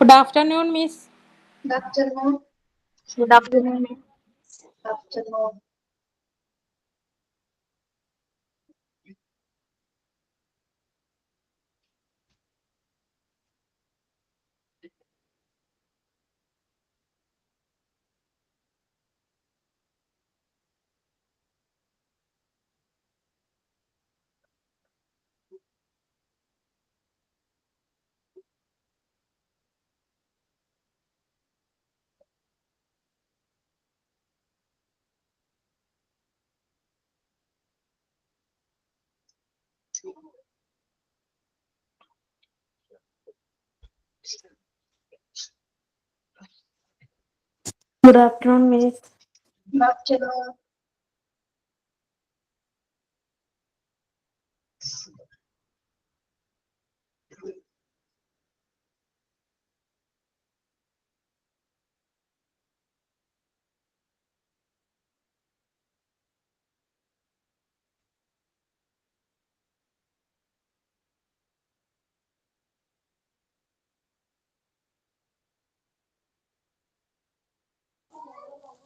Good afternoon, Miss. Good afternoon. Good afternoon. Good afternoon. Good afternoon, Miss. Good afternoon.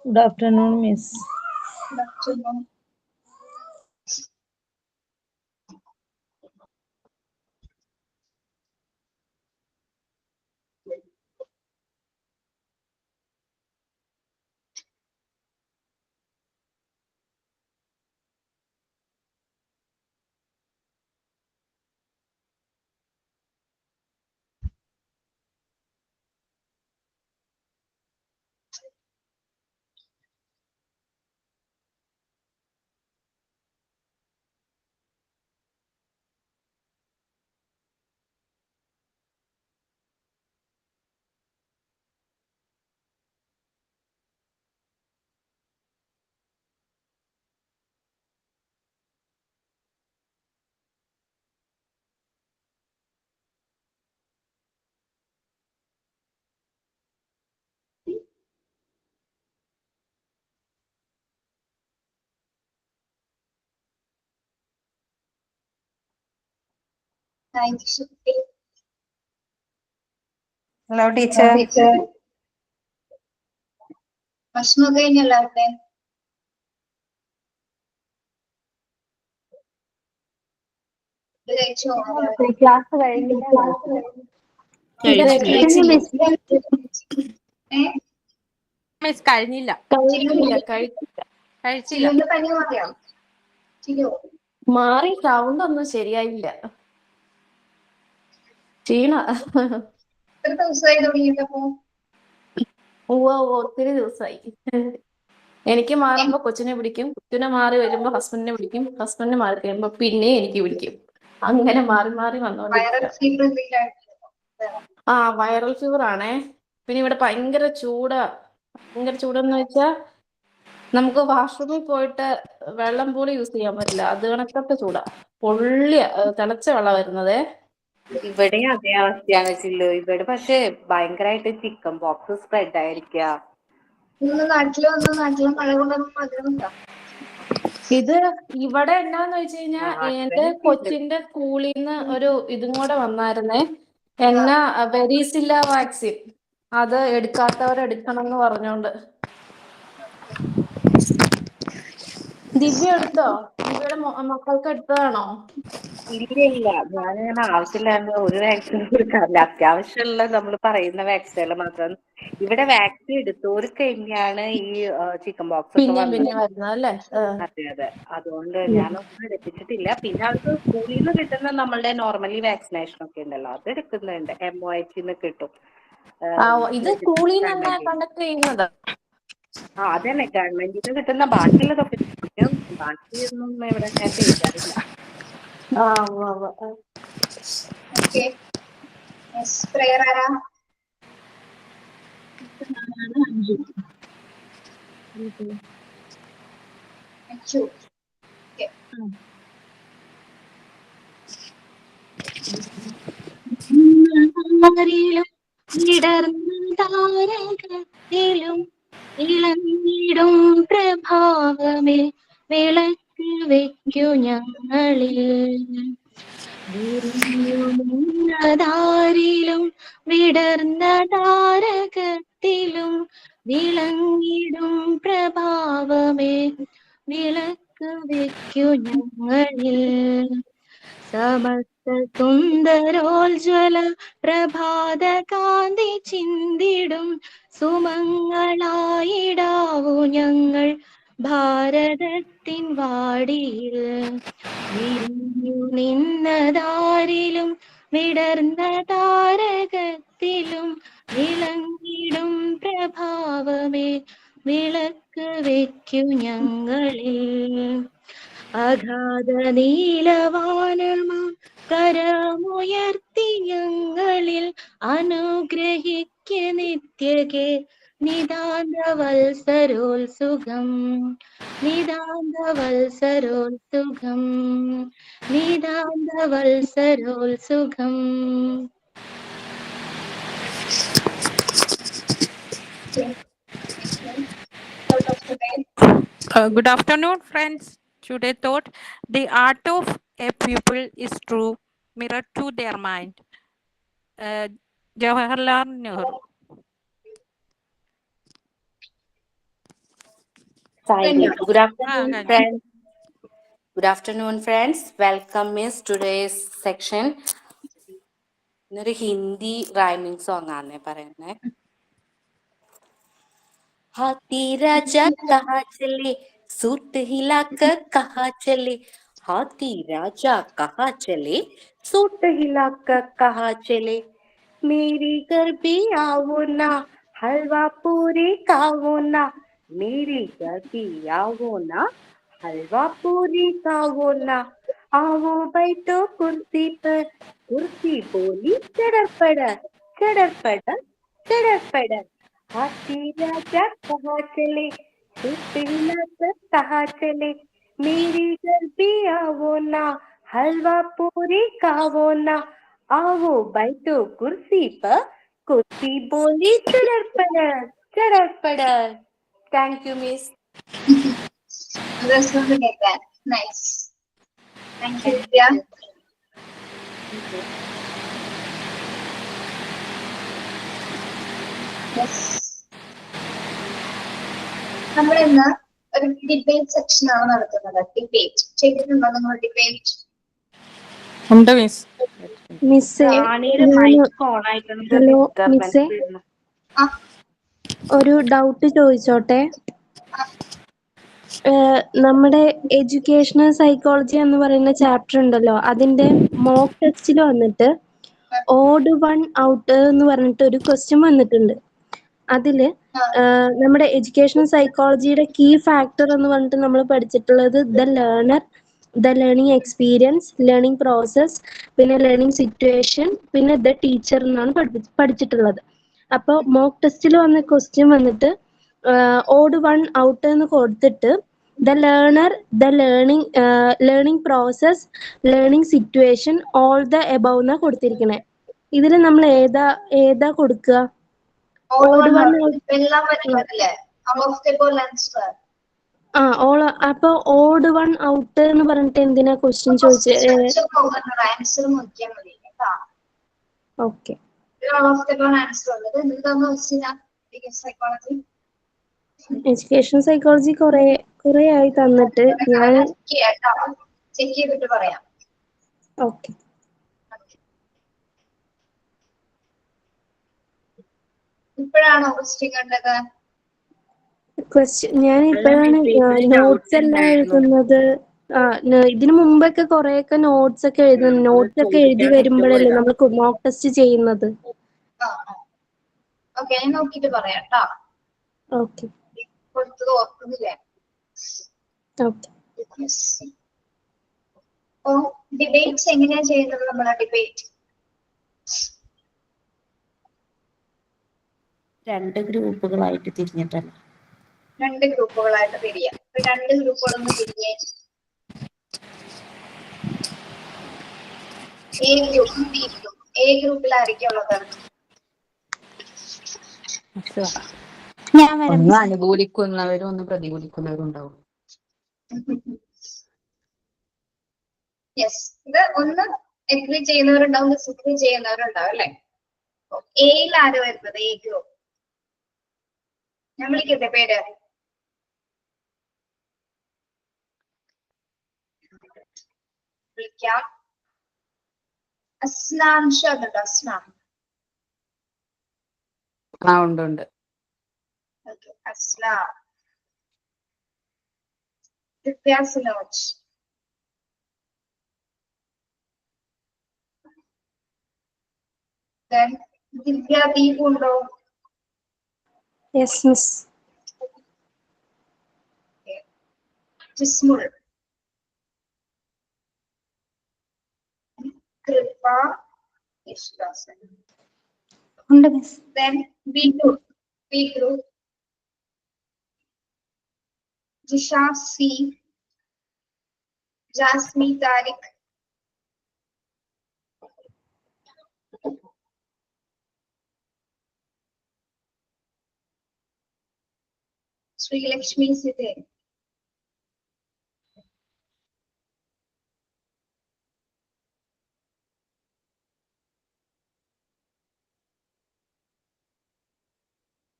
Good afternoon, Miss. Good afternoon. Thank you. Hello, teacher. Teacher. ഭക്ഷണം കഴിഞ്ഞല്ലോ അവിടെ? ഇത് കഴിച്ചോ? Class കഴിഞ്ഞില്ല. Miss കഴിഞ്ഞില്ല. കഴിച്ചില്ല. ചിലുവിന്റെ പനി മാറിയോ? ചിലു മാറി, സൗണ്ട് ഒന്നും ശരിയായില്ല. ക്ഷീണ. എത്ര ദിവസമായി തുടങ്ങിയിട്ടപ്പോ? ഒത്തിരി ദിവസമായി. എനിക്ക് മാറുമ്പോ കൊച്ചിനെ പിടിക്കും, കൊച്ചിനെ മാറി വരുമ്പോ ഹസ്ബൻഡിനെ പിടിക്കും, ഹസ്ബൻഡിനെ മാറി കഴിയുമ്പോ പിന്നെ എനിക്ക് പിടിക്കും. അങ്ങനെ മാറി മാറി വന്നോണ്ടിരിക്കുക. വൈറൽ ഫീവർ ആണേ. പിന്നെ ഇവിടെ ഭയങ്കര ചൂടാ. ഭയങ്കര ചൂടെന്ന് വെച്ചാ നമുക്ക് വാഷ്റൂമിൽ പോയിട്ട് വെള്ളം പോലും യൂസ് ചെയ്യാൻ പറ്റില്ല. അത് കണക്കത്തെ ചൂടാ. പൊള്ളിയ തിളച്ച വെള്ളം വരുന്നതേ. ഇവിടെ അതേ അവസ്ഥയാണ് ചില്ലു. ഇവിടെ പക്ഷെ ഭയങ്കരമായിട്ട് ചിക്കൻ ബോക്സ് സ്പ്രെഡ് ആയിരിക്കുക. നാട്ടിലെ മഴ കൊണ്ടൊന്നും പകരുന്നുണ്ടോ? ഇത് ഇവിടെ എന്നാന്ന് വെച്ച് കഴിഞ്ഞാ എന്റെ കൊച്ചിന്റെ സ്കൂളിൽ നിന്ന് ഒരു ഇതും കൂടെ വന്നായിരുന്നേ. എന്നാ വെരീസില്ല വാക്സിൻ. അത് എടുക്കാത്തവരെടുക്കണം എന്ന് പറഞ്ഞോണ്ട്. ദിവ്യ എടുത്തോ? ദിവ്യയുടെ മക്കൾക്ക് എടുത്തതാണോ? ഇല്ല, ഞാനിങ്ങനെ ആവശ്യമില്ലാണ്ട് ഒരു വാക്സിൻ കൊടുക്കാറില്ല. അത്യാവശ്യമുള്ള നമ്മൾ പറയുന്ന വാക്സിനുകൾ മാത്രം. ഇവിടെ വാക്സിൻ എടുത്തവർക്ക് തന്നെയാണ് ഈ ചിക്കൻ ബോക്സ് ഒക്കെ വന്നത്. അതെ അതെ, അതുകൊണ്ട് ഞാനൊന്നും എടുപ്പിച്ചിട്ടില്ല. പിന്നെ അവർക്ക് സ്കൂളിൽ നിന്ന് കിട്ടുന്ന നമ്മളുടെ നോർമലി വാക്സിനേഷൻ ഒക്കെ ഉണ്ടല്ലോ, അത് എടുക്കുന്നുണ്ട്. MOH കിട്ടും. ഇത് സ്കൂളിൽ നിന്ന് കണ്ടക്ട് ചെയ്യുന്നത്. അതന്നെ, ഗവൺമെന്റിൽ നിന്ന് കിട്ടുന്ന ബാക്കിയുള്ളതൊക്കെ ബാക്കിയൊന്നും ഇവിടെ ഞാൻ ചെയ്യാറില്ല. ഇളങ്ങിടും പ്രഭാവമേ വിളക്ക് വെക്കു ഞങ്ങളിൽ വിരിഞ്ഞു നിന്നതാരിലും വിടർന്ന താരകത്തിലും വിളങ്ങിടും പ്രഭാവമേ വിളക്ക് വെക്കു ഞങ്ങളിൽ സമസ്ത സുന്ദരോജ്വല പ്രഭാത കാന്തി ചിന്തിടും സുമങ്ങളായിടാവൂ ഞങ്ങൾ ഭാരതത്തിൻ വാടിയിൽ വിരിഞ്ഞു നിന്നതാരിലും വിടർന്ന താരകത്തിലും വിളങ്ങിടും പ്രഭാവമേ വിളക്ക് വെക്കു ഞങ്ങളിൽ അഗാധ നീലവാനമാം കരമുയർത്തി ഞങ്ങളിൽ അനുഗ്രഹിക്ക നിത്യകേ നിതാന്ത വത്സരോത്സുകം നിതാന്ത വത്സരോത്സുകം നിതാന്ത വത്സരോത്സുകം. Good afternoon, friends. Today thought the art of a pupil is true mirror to their mind. Jawaharlal Nehru. Good afternoon, friends. Good afternoon, friends. Welcome, Miss. Today's section. ഇന്നൊരു ഹിന്ദി റൈമിംഗ് സോങ് ആണ് പറയുന്നത്. हाथी राजा कहाँ चले सूट हिलाकर कहाँ चले हाथी राजा कहाँ चले सूट हिलाकर कहाँ चले मेरी घर भी आओ ना हलवा पूरी खाओ ना मेरी घर भी आओ ना हलवा पूरी खाओ ना आओ बैठो कुर्सी पर कुर्सी बोली चढ़ पड़ हाथी राजा कहाँ चले सूट हिलाकर कहाँ चले मेरी घर भी आओ ना हलवा पूरी खाओ ना आओ बैठो कुर्सी पर कुर्सी बोली चढ़ पड़. Thank you, Miss. That's going to get that. Nice. Thank you, Vidya. Yes. നമ്മൾ ഇന്ന് ഒരു ഡിബേറ്റ് സെക്ഷൻ ആണ് നടത്തുന്നത്. ഡിബേറ്റ് ചെയ്തിട്ടുണ്ടോ നിങ്ങൾ? ഡിബേറ്റ് ഉണ്ട് മിസ്. മിസ്സേ, ഹലോ മിസ്സേ, ഒരു ഡൗട്ട് ചോദിച്ചോട്ടെ? നമ്മുടെ എഡ്യൂക്കേഷണൽ സൈക്കോളജി എന്ന് പറയുന്ന ചാപ്റ്റർ ഉണ്ടല്ലോ, അതിന്റെ മോക്ക് ടെസ്റ്റിൽ വന്നിട്ട് ഓഡ് വൺ ഔട്ട് എന്ന് പറഞ്ഞിട്ട് ഒരു ക്വസ്റ്റ്യൻ വന്നിട്ടുണ്ട്. അതില് നമ്മുടെ എഡ്യൂക്കേഷണൽ സൈക്കോളജിയുടെ കീ ഫാക്ടർ എന്ന് പറഞ്ഞിട്ട് നമ്മൾ പഠിച്ചിട്ടുള്ളത് the learner, the learning experience, learning process, പിന്നെ ലേണിംഗ് സിറ്റുവേഷൻ, പിന്നെ ദ ടീച്ചർ എന്നാണ് പഠിച്ചിട്ടുള്ളത്. അപ്പോൾ മോക്ക് ടെസ്റ്റിൽ വന്ന ക്വസ്റ്റ്യൻ വന്നിട്ട് ഓഡ് വൺ ഔട്ട് എന്ന് കൊടുത്തിട്ട് the learner, the learning process, learning situation, all the above എന്നാ കൊടുത്തിരിക്കണേ. ഇതിൽ നമ്മൾ ഏതാ കൊടുക്കുക? അപ്പൊ ഓഡ് വൺ ഔട്ട് എന്ന് പറഞ്ഞിട്ട് എന്തിനാ ക്വസ്റ്റ്യൻ ചോദിച്ചത്? ഓക്കെ, എഡ്യൂക്കേഷൻ സൈക്കോളജി കുറെ ആയി തന്നിട്ട് ഞാൻ ചെക്ക് ചെയ്തിട്ട് പറയാം. ഓക്കെ, ഇപ്പോഴാണോ ക്വസ്റ്റ്യൻ കണ്ടത്? ഞാൻ ഇപ്പോഴാണ് നോട്ട്സ് എല്ലാം എഴുതുന്നത്. ഇതിനു മുമ്പൊക്കെ കൊറേയൊക്കെ നോട്ട്സ് ഒക്കെ എഴുതുന്നു. നോട്ട്സ് ഒക്കെ എഴുതി വരുമ്പോഴല്ലേ നമ്മൾ മോക്ക് ടെസ്റ്റ് ചെയ്യുന്നത്. ഓക്കെ, ഞാൻ നോക്കിട്ട് പറയാം ട്ടോ. ഓക്കെ, കൊടുത്തത് ഓർക്കുന്നില്ലേ? ഓക്കെ. ഡിബേറ്റ്സ് എങ്ങനെയാ ചെയ്യുന്നത്? നമ്മളെ ഡിബേറ്റ് രണ്ട് ഗ്രൂപ്പുകളായിട്ട് തിരിഞ്ഞിട്ടല്ല, രണ്ട് ഗ്രൂപ്പുകളായിട്ട് തിരിയാം. രണ്ട് ഗ്രൂപ്പുകളൊന്ന് തിരിഞ്ഞേ. A group, B group. A ഗ്രൂപ്പിൽ ആരൊക്കെ ഉള്ളത്? ഒന്ന് അനുകൂലിക്കുന്നവരും ഒന്ന് പ്രതികൂലിക്കുന്നവരും ഉണ്ടാവും. യെസ്, ഇത് ഒന്ന് എഗ്രി ചെയ്യുന്നവരുണ്ടാവും, ഡിസഗ്രി ചെയ്യുന്നവരുണ്ടാവും അല്ലെ. എയിൽ ആര് വരുന്നത്? A group. ഞാൻ വിളിക്കട്ടെ പേര്? വിളിക്കാം. അസ്നാൻ ഷാദുണ്ടോ? അസ്നാൻ. ഉണ്ട്. Okay, അസ്നാൻ. ദിവ്യ സിനോജ്. Then ദിവ്യ ദീപ് ഉണ്ടോ? Yes miss. ജിസ്മുൾ. കൃപ. യേശുദാസൻ. ഉണ്ട് miss. Then B group. B group. Jisha C. Jasmi Tariq. Sreelakshmi Sithen.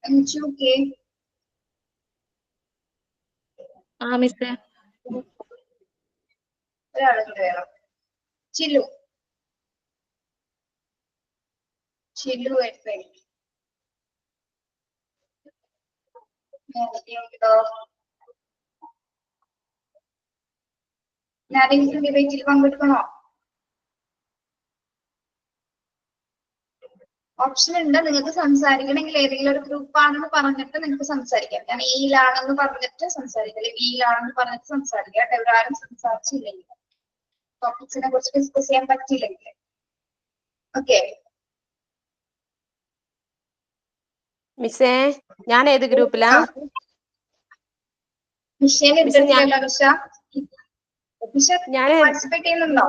Anju K. മിസ്സേ. ഒരാളും കൂടെ വേണം. ചിലു. ചിലു എഫ്. ഞാനെങ്കിലും ഡിബേറ്റിൽ പങ്കെടുക്കണോ? ഓപ്ഷൻ ഉണ്ട്, നിങ്ങൾക്ക് സംസാരിക്കണമെങ്കിൽ ഏതെങ്കിലും ഒരു ഗ്രൂപ്പ് ആണെന്ന് പറഞ്ഞിട്ട് നിങ്ങൾക്ക് സംസാരിക്കാം. ഞാൻ എയിലാണെന്ന് പറഞ്ഞിട്ട് സംസാരിക്കാം, അല്ലെങ്കിൽ ബിയിലാണെന്ന് പറഞ്ഞിട്ട് സംസാരിക്കാം. എവരാരും സംസാരിച്ചില്ലെങ്കിൽ, ടോപ്പിക്സിനെ കുറിച്ച് ഡിസ്കസ് ചെയ്യാൻ പറ്റിയില്ലെങ്കിൽ. ഓക്കെ മിസ്സേ, ഞാൻ ഏത് ഗ്രൂപ്പിലാ? മിഷേനെ എടുത്തിട്ടില്ലല്ലോ നിഷ. നിഷ പാർട്ടിസിപ്പേറ്റ് ചെയ്യുന്നുണ്ടോ?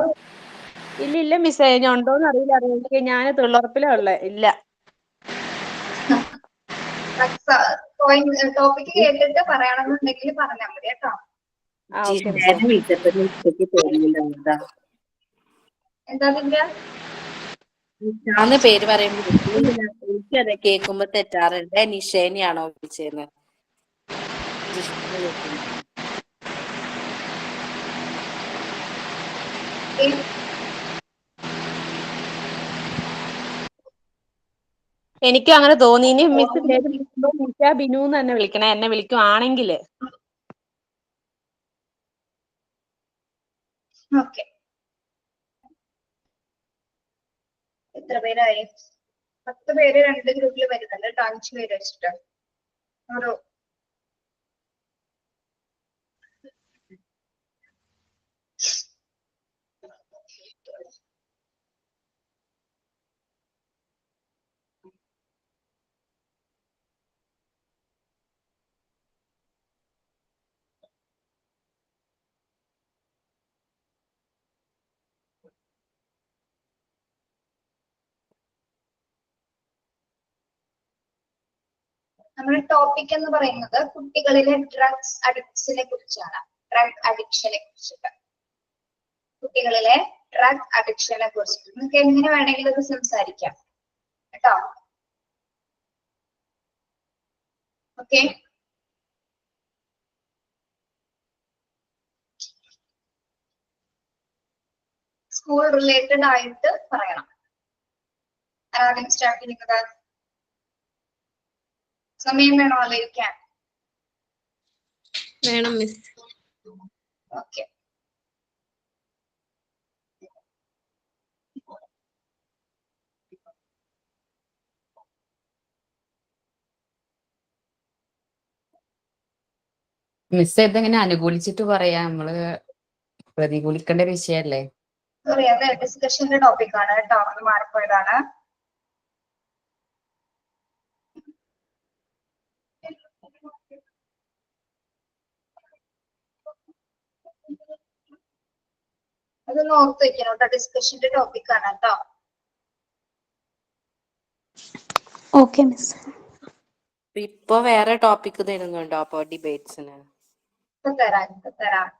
ഇല്ല മിസ്സേ, ഞാൻ ഉണ്ടോന്ന് അറിയില്ല. എനിക്ക് ഞാൻ തൊഴിലുറപ്പിലാ ഉള്ളേ. ഇല്ല. ടോപ്പിക് കേട്ടിട്ട് പറയണമെന്നുണ്ടെങ്കിൽ പറഞ്ഞാൽ മതി കേട്ടോ. എന്താ ദിവ്യ? നിഷാന്ന് പേര് പറയുമ്പോ എനിക്കതെ കേൾക്കുമ്പോ തെറ്റാറുണ്ട്. നിഷേനെയാണോ വിളിച്ചേന്ന്? എനിക്കും അങ്ങനെ തോന്നി. ഇനി മിസ് പേര് വിളിക്കുമ്പോ നിഷ ബിനു എന്ന് തന്നെ വിളിക്കണേ, എന്നെ വിളിക്കുവാണെങ്കില്. ഓക്കെ, എത്ര പേരായി? 10 പേര് 2 ഗ്രൂപ്പിൽ വരുന്നുണ്ട് കേട്ടോ. 5 പേര് വെച്ചിട്ട് ഓരോ. നമ്മുടെ ടോപ്പിക് എന്ന് പറയുന്നത് കുട്ടികളിലെ ഡ്രഗ്സ് അഡിക്ഷനെ കുറിച്ചാണ്. ഡ്രഗ് അഡിക്ഷനെ കുറിച്ചിട്ട്, കുട്ടികളിലെ ഡ്രഗ് അഡിക്ഷനെ കുറിച്ചിട്ട് നിങ്ങൾക്ക് എങ്ങനെ വേണമെങ്കിലും ഇത് സംസാരിക്കാം കേട്ടോ. ഓക്കെ, സ്കൂൾ റിലേറ്റഡ് ആയിട്ട് പറയണം. ആദ്യം സ്റ്റാർട്ട് ചെയ്യുന്നത് സമയം വേണോ ആലോചിക്കാൻ? വേണം മിസ്. ഓക്കെ, മിസ് ഇതെങ്ങനെ അനുകൂലിച്ചിട്ട് പറയാ? നമ്മള് പ്രതികൂലിക്കേണ്ട വിഷയല്ലേ? സോറി, അത് ഡിസ്കഷന്റെ ടോപ്പിക് ആണ് കേട്ടോ, അത് മാറിപ്പോയതാണ്. അതൊന്ന് ഓർത്ത് വെക്കണം കേട്ടോ, ഡിസ്കഷന്റെ ടോപ്പിക് ആണ് കേട്ടോ. Okay miss. ഇപ്പൊ വേറെ ടോപ്പിക് തരുന്നുണ്ടോ അപ്പൊ ഡിബേറ്റ്സിന്? തരാം.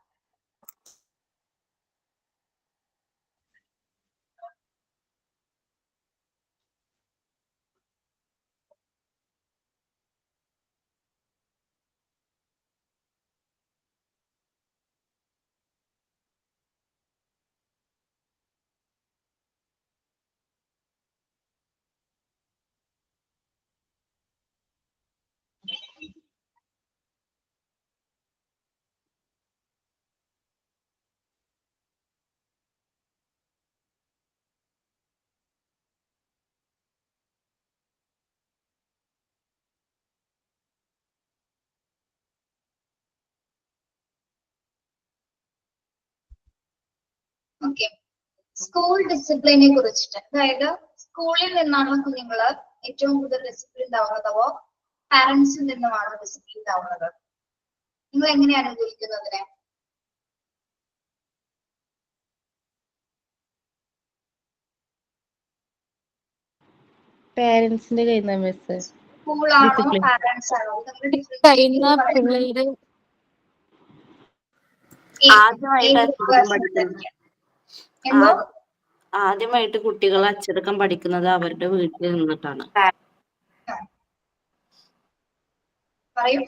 ഓക്കെ, സ്കൂൾ ഡിസിപ്ലിനെ കുറിച്ചിട്ട്, അതായത് സ്കൂളിൽ നിന്നാണോ കുഞ്ഞുങ്ങള് ഏറ്റവും കൂടുതൽ ഡിസിപ്ലിൻ ആവുന്നതോ പാരന്റ്സിൽ നിന്നുമാണോ ഡിസിപ്ലിൻ ആവുന്നത്? നിങ്ങൾ എങ്ങനെയാണ് അനുഭവിക്കുന്നതിനെ? പേരൻസിന്റെ കയ്യിൽ നിന്ന് മിസ്. സ്കൂളാണോ പാരന്റ്സ് ആണോ? കഴിയുന്ന പിള്ളേര് ആദ്യമായിട്ട് കുട്ടികൾ അച്ചടക്കം പഠിക്കുന്നത് അവരുടെ വീട്ടിൽ നിന്നിട്ടാണ്. പറയൂ.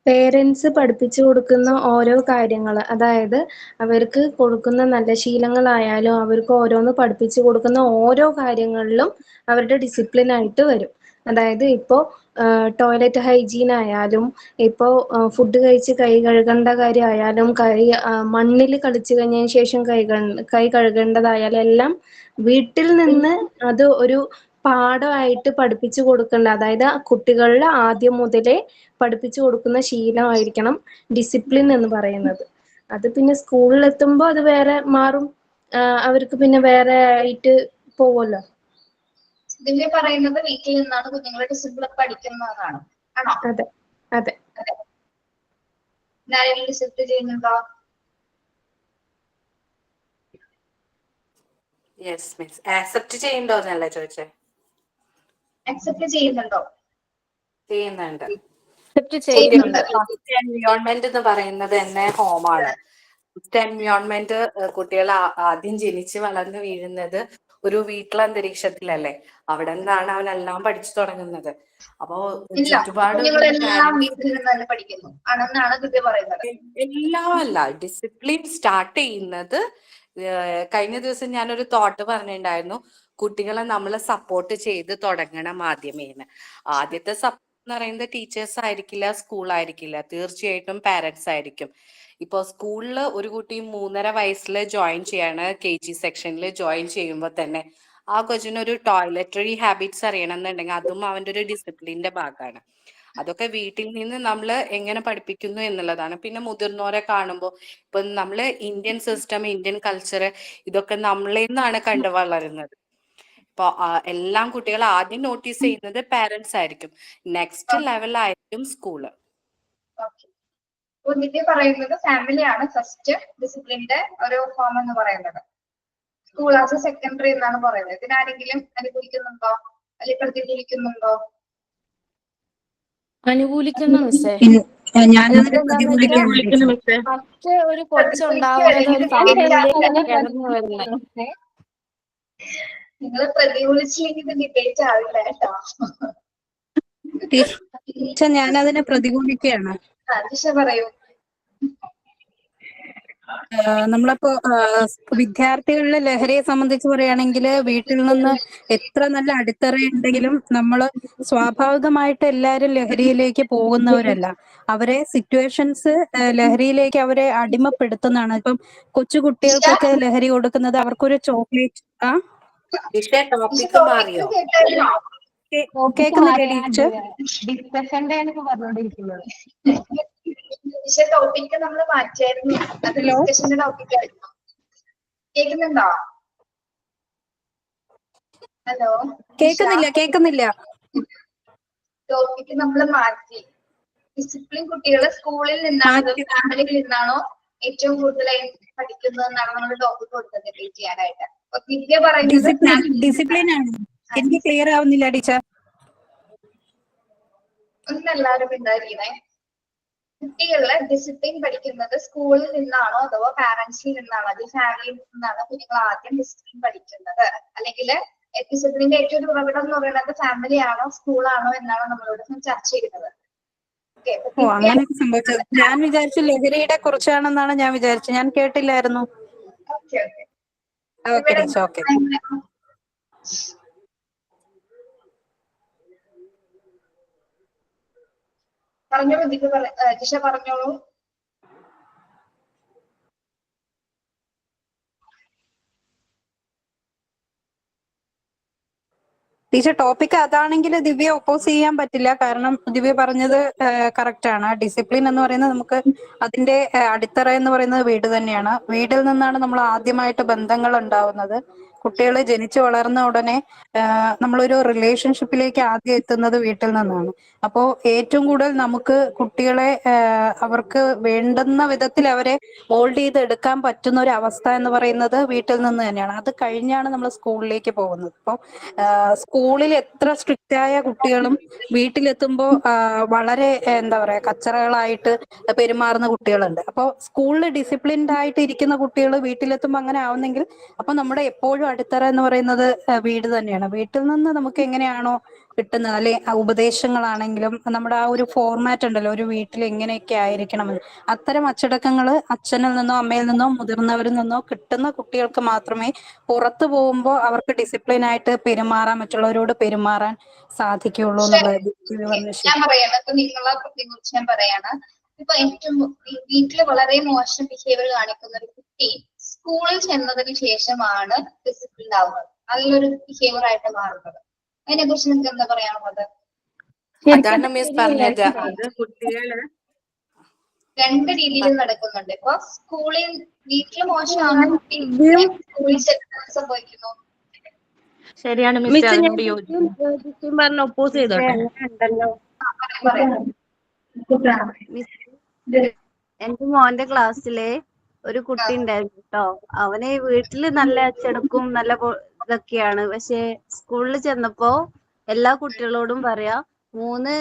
പേരൻസ് പഠിപ്പിച്ചു കൊടുക്കുന്ന ഓരോ കാര്യങ്ങൾ, അതായത് അവർക്ക് കൊടുക്കുന്ന നല്ല ശീലങ്ങളായാലും അവർക്ക് ഓരോന്ന് പഠിപ്പിച്ചു കൊടുക്കുന്ന ഓരോ കാര്യങ്ങളിലും അവരുടെ ഡിസിപ്ലിൻ ആയിട്ട് വരും. അതായത് ഇപ്പോൾ ടോയ്ലറ്റ് ഹൈജീൻ ആയാലും, ഇപ്പോൾ ഫുഡ് കഴിച്ച് കൈ കഴുകേണ്ട കാര്യമായാലും, മണ്ണിൽ കളിച്ചു കഴിഞ്ഞതിന് ശേഷം കൈ കഴുകേണ്ടതായാലും എല്ലാം വീട്ടിൽ നിന്ന് അത് ഒരു പാഠമായിട്ട് പഠിപ്പിച്ചു കൊടുക്കേണ്ട, അതായത് കുട്ടികളിൽ ആദ്യം മുതലേ പഠിപ്പിച്ചു കൊടുക്കുന്ന ശീലമായിരിക്കണം ഡിസിപ്ലിൻ എന്ന് പറയുന്നത്. അത് പിന്നെ സ്കൂളിൽ എത്തുമ്പോൾ അത് വേറെ മാറും, അവർക്ക് പിന്നെ വേറെ ആയിട്ട് പോവല്ലോ. ഇതിന്റെ പറയുന്നത് വീട്ടിൽ നിന്നാണ് കുഞ്ഞുങ്ങളെ ഡിസിപ്ലിൻ പഠിക്കുന്നതാണ്, ആണോ? അതെ അതെ. ആരെങ്കിലും ഡിസിപ്ലിൻ ചെയ്യുന്നുണ്ടോ? Yes miss. ആക്സെപ്റ്റ് ചെയ്യണ്ടോന്നല്ലേ ചോദിച്ചേ? അക്സെപ്റ്റ് ചെയ്യുന്നുണ്ടോ? ചെയ്യുന്നുണ്ട്. എൻവയോൺമെന്റ് എന്ന് പറയുന്നത് തന്നെ ഹോമാണ്. എൻവയോൺമെന്റ് കുട്ടികൾ ആദ്യം ജനിച്ച് വളർന്നു വീഴുന്നത് ഒരു വീട്ടിലന്തരീക്ഷത്തിലല്ലേ. അവിടെ നിന്നാണ് അവനെല്ലാം പഠിച്ചു തുടങ്ങുന്നത്. അപ്പോ ചുറ്റുപാട് കുഞ്ഞുങ്ങളെല്ലാം വീട്ടിൽ നിന്ന് തന്നെ പഠിക്കുന്നു ആണെന്നാണ് ദിവ്യ പറയുന്നത്. എല്ലാം അല്ല, ഡിസിപ്ലിൻ സ്റ്റാർട്ട് ചെയ്യുന്നത് കഴിഞ്ഞ ദിവസം ഞാനൊരു തോട്ട് പറഞ്ഞിട്ടുണ്ടായിരുന്നു, കുട്ടികളെ നമ്മൾ സപ്പോർട്ട് ചെയ്ത് തുടങ്ങണം ആദ്യമേന്ന്. ആദ്യത്തെ സപ്പോർട്ട് എന്ന് പറയുന്നത് ടീച്ചേഴ്സ് ആയിരിക്കില്ല, സ്കൂൾ ആയിരിക്കില്ല, തീർച്ചയായിട്ടും പാരന്റ്സ് ആയിരിക്കും. ഇപ്പൊ സ്കൂളിൽ ഒരു കുട്ടി 3.5 വയസ്സിൽ ജോയിൻ ചെയ്യാണ്, KG സെക്ഷനിൽ ജോയിൻ ചെയ്യുമ്പോൾ തന്നെ ആ കൊച്ചിനൊരു ടോയ്ലറ്ററി ഹാബിറ്റ്സ് അറിയണമെന്നുണ്ടെങ്കിൽ അതും അവന്റെ ഒരു ഡിസിപ്ലിന്റെ ഭാഗമാണ്. അതൊക്കെ വീട്ടിൽ നിന്ന് നമ്മൾ എങ്ങനെ പഠിപ്പിക്കുന്നു എന്നുള്ളതാണ്. പിന്നെ മുതിർന്നവരെ കാണുമ്പോൾ ഇപ്പൊ നമ്മള് ഇന്ത്യൻ സിസ്റ്റം, ഇന്ത്യൻ കൾച്ചർ ഇതൊക്കെ നമ്മളിൽ നിന്നാണ് കണ്ടു വളരുന്നത്. ഇപ്പൊ എല്ലാം കുട്ടികൾ ആദ്യം നോട്ടീസ് ചെയ്യുന്നത് പാരന്റ്സ് ആയിരിക്കും, നെക്സ്റ്റ് ലെവലായിരിക്കും സ്കൂള്. ദിവ്യ പറയുന്നത് ഫാമിലിയാണ് ഫസ്റ്റ് ഡിസിപ്ലിന്റെ ഒരു ഫോം എന്ന് പറയുന്നത്, സ്കൂൾ ആസ് എ സെക്കൻഡറി എന്നാണ് പറയുന്നത്. ഇതിനാരെങ്കിലും അനുകൂലിക്കുന്നുണ്ടോ അല്ലെങ്കിൽ പ്രതികൂലിക്കുന്നുണ്ടോ? അനുകൂലിക്കണം മിസ്സേ. ഫസ്റ്റ് ഒരു കൊച്ചുണ്ടാവുന്നത് ഒരു ഫാമിലിയിലേക്ക് കിടന്നു വരുന്നത്. നിങ്ങൾ പ്രതികൂലിച്ചില്ലെങ്കിൽ ഇത് ഡിബേറ്റ് ആവില്ല കേട്ടോ. ഞാനതിനെ പ്രതികൂലിക്കുകയാണ്. ദിശ പറയൂ. നമ്മളിപ്പോ വിദ്യാർത്ഥികളിലെ ലഹരിയെ സംബന്ധിച്ച് പറയുകയാണെങ്കിൽ വീട്ടിൽ നിന്ന് എത്ര നല്ല അടിത്തറയുണ്ടെങ്കിലും നമ്മൾ സ്വാഭാവികമായിട്ട് എല്ലാവരും ലഹരിയിലേക്ക് പോകുന്നവരല്ല. അവരെ സിറ്റുവേഷൻസ് ലഹരിയിലേക്ക് അവരെ അടിമപ്പെടുത്തുന്നതാണ്. ഇപ്പം കൊച്ചു കുട്ടികൾക്കൊക്കെ ലഹരി കൊടുക്കുന്നത് അവർക്കൊരു ചോക്ലേറ്റ് ടോപ്പിക് മാറിയോ? കേൾക്കുന്നില്ലേ ടീച്ചർ? ടോപ്പിക്ക് നമ്മൾ മാറ്റിയായിരുന്നു, അത് ഡിസ്കഷന്റെ ടോപ്പിക് ആയിരുന്നു. കേൾക്കുന്നുണ്ടോ? ഹലോ, കേൾക്കുന്നില്ല. ടോപ്പിക്ക് നമ്മൾ മാറ്റി. ഡിസിപ്ലിൻ കുട്ടികൾ സ്കൂളിൽ നിന്നാണോ ഫാമിലിയിൽ നിന്നാണോ ഏറ്റവും കൂടുതലായി പഠിക്കുന്നതെന്നാണ് നമ്മൾ ടോപ്പിക് കൊടുത്തത് ഡിബേറ്റ് ചെയ്യാനായിട്ട്. അപ്പൊ ദിവ്യ പറയുന്നത് ഡിസിപ്ലിൻ ആണ്. എനിക്ക് ക്ലിയർ ആവുന്നില്ല ടീച്ചർ. ഒന്നെല്ലാവരും ഉണ്ടായിരിക്കണേ. കുട്ടികളെ ഡിസിപ്ലിൻ പഠിക്കുന്നത് സ്കൂളിൽ നിന്നാണോ അഥവാ പാരന്റ്സിൽ നിന്നാണോ അല്ലെങ്കിൽ ഫാമിലിയിൽ നിന്നാണോ കുഞ്ഞുങ്ങൾ ആദ്യം ഡിസിപ്ലിൻ പഠിക്കുന്നത്? അല്ലെങ്കിൽ ഡിസിപ്ലിന്റെ ഏറ്റവും ഒരു ഉറവിടം എന്ന് പറയുന്നത് ഫാമിലി ആണോ സ്കൂളാണോ എന്നാണ് നമ്മളോട് ചർച്ച ചെയ്യുന്നത്. അങ്ങനെയൊക്കെ സംഭവിച്ചത്. ഞാൻ വിചാരിച്ചു ലഹരിയുടെ കുറിച്ചാണെന്നാണ് ഞാൻ വിചാരിച്ചത്. ഞാൻ കേട്ടില്ലായിരുന്നു. ഓക്കെ. പറഞ്ഞോളൂ ദിശ പറഞ്ഞോളൂ. ടീച്ചർ ടോപ്പിക് അതാണെങ്കിൽ ദിവ്യ ഒപ്പോസ് ചെയ്യാൻ പറ്റില്ല. കാരണം ദിവ്യ പറഞ്ഞത് കറക്റ്റ് ആണ്. ഡിസിപ്ലിൻ എന്ന് പറയുന്നത് നമുക്ക് അതിന്റെ അടിത്തറ എന്ന് പറയുന്നത് വീട് തന്നെയാണ്. വീട്ടിൽ നിന്നാണ് നമ്മൾ ആദ്യമായിട്ട് ബന്ധങ്ങൾ ഉണ്ടാവുന്നത്. കുട്ടികൾ ജനിച്ചു വളർന്ന ഉടനെ നമ്മളൊരു റിലേഷൻഷിപ്പിലേക്ക് ആദ്യം എത്തുന്നത് വീട്ടിൽ നിന്നാണ്. അപ്പോൾ ഏറ്റവും കൂടുതൽ നമുക്ക് കുട്ടികളെ അവർക്ക് വേണ്ടുന്ന വിധത്തിൽ അവരെ മോൾഡ് ചെയ്ത് എടുക്കാൻ പറ്റുന്ന ഒരു അവസ്ഥ എന്ന് പറയുന്നത് വീട്ടിൽ നിന്ന് തന്നെയാണ്. അത് കഴിഞ്ഞാണ് നമ്മൾ സ്കൂളിലേക്ക് പോകുന്നത്. അപ്പോൾ സ്കൂളിൽ എത്ര സ്ട്രിക്റ്റ് ആയ കുട്ടികളും വീട്ടിലെത്തുമ്പോൾ വളരെ എന്താ പറയാ കച്ചറകളായിട്ട് പെരുമാറുന്ന കുട്ടികളുണ്ട്. അപ്പോൾ സ്കൂളിൽ ഡിസിപ്ലിൻഡ് ആയിട്ട് ഇരിക്കുന്ന കുട്ടികൾ വീട്ടിലെത്തുമ്പോൾ അങ്ങനെ ആവുന്നെങ്കിൽ അപ്പൊ നമ്മുടെ എപ്പോഴും അടിത്തറ എന്ന് പറയുന്നത് വീട് തന്നെയാണ്. വീട്ടിൽ നിന്ന് നമുക്ക് എങ്ങനെയാണോ കിട്ടുന്നത്, അല്ലെ ഉപദേശങ്ങളാണെങ്കിലും നമ്മുടെ ആ ഒരു ഫോർമാറ്റ് ഉണ്ടല്ലോ, ഒരു വീട്ടിൽ എങ്ങനെയൊക്കെ ആയിരിക്കണമെന്ന്, അത്തരം അച്ചടക്കങ്ങൾ അച്ഛനിൽ നിന്നോ അമ്മയിൽ നിന്നോ മുതിർന്നവരിൽ നിന്നോ കിട്ടുന്ന കുട്ടികൾക്ക് മാത്രമേ പുറത്തു പോകുമ്പോൾ അവർക്ക് ഡിസിപ്ലിൻ ആയിട്ട് പെരുമാറാൻ, മറ്റുള്ളവരോട് പെരുമാറാൻ സാധിക്കുകയുള്ളൂ എന്നുള്ളത് ഞാൻ പറയാണ്. ഇപ്പൊ നിങ്ങളെ കുറിച്ച് ഞാൻ പറയാണ്. ഇപ്പൊ ഏറ്റവും വീട്ടില് വളരെ മോശം ബിഹേവിയർ കാണിക്കുന്ന ഒരു കുട്ടി സ്കൂളിൽ ചെന്നതിന് ശേഷമാണ് ഡിസിപ്ലിൻ ആവുന്നത്, അതിലൊരു ബിഹേവിയർ ആയിട്ട് മാറുന്നത്. അതിനെ കുറിച്ച് നിങ്ങൾക്ക് എന്താ പറയാനുള്ളത്? അതാണ് മിസ് പറഞ്ഞത്. അത് കുട്ടികള് രണ്ട് രീതിയിൽ നടക്കുന്നുണ്ട്. ഇപ്പൊ സ്കൂളിൽ വീട്ടിൽ മോശമാണ് കുട്ടി, സ്കൂളിൽ ചെല്ലുമ്പോൾ സംഭവിക്കുന്നു. ശരിയാണ് മിസ്, അതിനോട് യോജിക്കുന്നു. പറഞ്ഞ ഒപ്പോസ് ചെയ്തോട്ടെ. എന്റെ മോന്റെ ക്ലാസ്സിലെ ഒരു കുട്ടി ഉണ്ടായിരുന്നു കേട്ടോ. അവന് വീട്ടില് നല്ല അച്ചടക്കവും നല്ല ഇതൊക്കെയാണ്. പക്ഷെ സ്കൂളിൽ ചെന്നപ്പോ എല്ലാ കുട്ടികളോടും പറയാ മൂന്ന്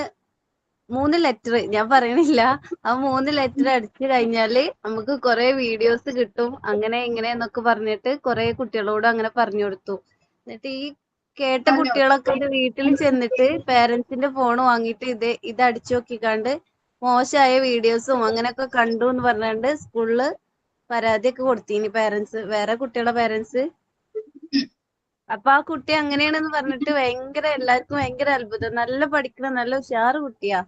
ലെറ്റർ, ഞാൻ പറയണില്ല, ആ 3 ലെറ്റർ അടിച്ചു കഴിഞ്ഞാല് നമുക്ക് കുറെ വീഡിയോസ് കിട്ടും, അങ്ങനെ ഇങ്ങനെ എന്നൊക്കെ പറഞ്ഞിട്ട് കുറെ കുട്ടികളോട് അങ്ങനെ പറഞ്ഞു കൊടുത്തു. എന്നിട്ട് ഈ കേട്ട കുട്ടികളൊക്കെ വീട്ടിൽ ചെന്നിട്ട് പേരൻസിന്റെ ഫോൺ വാങ്ങിയിട്ട് ഇത് അടിച്ചു നോക്കിക്കാണ്ട് മോശമായ വീഡിയോസും അങ്ങനെയൊക്കെ കണ്ടു എന്ന് പറഞ്ഞാണ്ട് സ്കൂളില് പരാതിയൊക്കെ കൊടുത്തീനി പേരൻസ്, വേറെ കുട്ടികളുടെ പേരൻസ്. അപ്പൊ ആ കുട്ടി അങ്ങനെയാണെന്ന് പറഞ്ഞിട്ട് എല്ലാവർക്കും ഭയങ്കര അത്ഭുതം. നല്ല പഠിക്കുന്ന നല്ല ഉഷാറ് കുട്ടിയാ.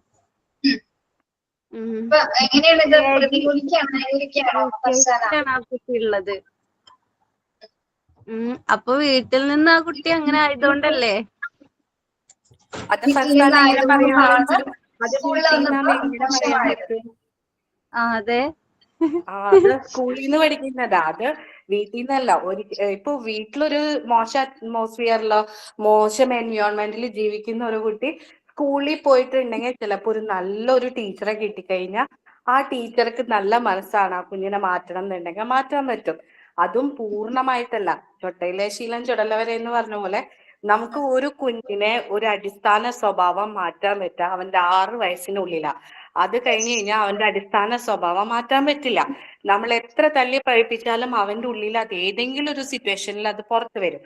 ആ കുട്ടി ഉള്ളത്. അപ്പൊ വീട്ടിൽ നിന്ന് ആ കുട്ടി അങ്ങനെ ആയതുകൊണ്ടല്ലേ. അത് ഫസ്റ്റ് എങ്ങനെ പറയാൻ പറ്റും? അതെ, അത് സ്കൂളിൽ നിന്ന് പഠിക്കുന്നതാ, അത് വീട്ടിൽ നിന്നല്ല. ഇപ്പൊ വീട്ടിലൊരു മോശം അറ്റ്മോസ്ഫിയറിലോ മോശം എൻവയോൺമെന്റിൽ ജീവിക്കുന്ന ഒരു കുട്ടി സ്കൂളിൽ പോയിട്ടുണ്ടെങ്കിൽ ചിലപ്പോ ഒരു നല്ലൊരു ടീച്ചറെ കിട്ടിക്കഴിഞ്ഞാൽ ആ ടീച്ചർക്ക് നല്ല മനസ്സാണ് ആ കുഞ്ഞിനെ മാറ്റണം എന്നുണ്ടെങ്കിൽ മാറ്റാൻ പറ്റും. അതും പൂർണ്ണമായിട്ടല്ല. ചൊട്ടയിലെ ശീലം ചുടലവരെ എന്ന് പറഞ്ഞ പോലെ നമുക്ക് ഒരു കുഞ്ഞിനെ ഒരു അടിസ്ഥാന സ്വഭാവം മാറ്റാൻ പറ്റുക അവന്റെ 6 വയസ്സിനുള്ളിലാ. അത് കഴിഞ്ഞ് കഴിഞ്ഞാൽ അവന്റെ അടിസ്ഥാന സ്വഭാവം മാറ്റാൻ പറ്റില്ല. നമ്മൾ എത്ര തല്ലി പഴിപ്പിച്ചാലും അവന്റെ ഉള്ളിൽ അത് ഏതെങ്കിലും ഒരു സിറ്റുവേഷനിൽ അത് പുറത്തു വരും.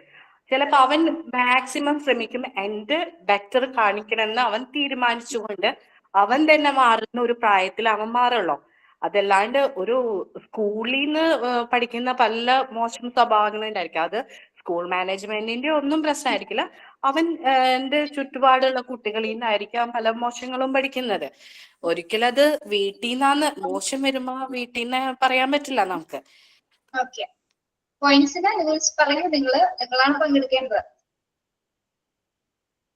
ചിലപ്പോ അവൻ മാക്സിമം ശ്രമിക്കും എന്റെ ബെറ്റർ കാണിക്കണമെന്ന് അവൻ തീരുമാനിച്ചുകൊണ്ട് അവൻ തന്നെ മാറുന്ന ഒരു പ്രായത്തിൽ അവൻ മാറുള്ളൂ. അതല്ലാണ്ട് ഒരു സ്കൂളിൽ നിന്ന് പഠിക്കുന്ന പല മോശം സ്വഭാവങ്ങളുണ്ടായിരിക്കും. അത് സ്കൂൾ മാനേജ്മെന്റിന്റെ ഒന്നും പ്രശ്നമായിരിക്കില്ല. എന്റെ ചുറ്റുപാടുള്ള കുട്ടികളിൽ നിന്നായിരിക്കാം പല മോശങ്ങളും പഠിക്കുന്നത്. ഒരിക്കലും അത് വീട്ടിൽ നിന്നാണ് മോശം വരുമ്പോ വീട്ടിൽ നിന്ന് പറയാൻ പറ്റില്ല നമുക്ക്. പോയിന്റ്സിന് പറയുന്നത് നിങ്ങളാണ് പങ്കെടുക്കേണ്ടത്.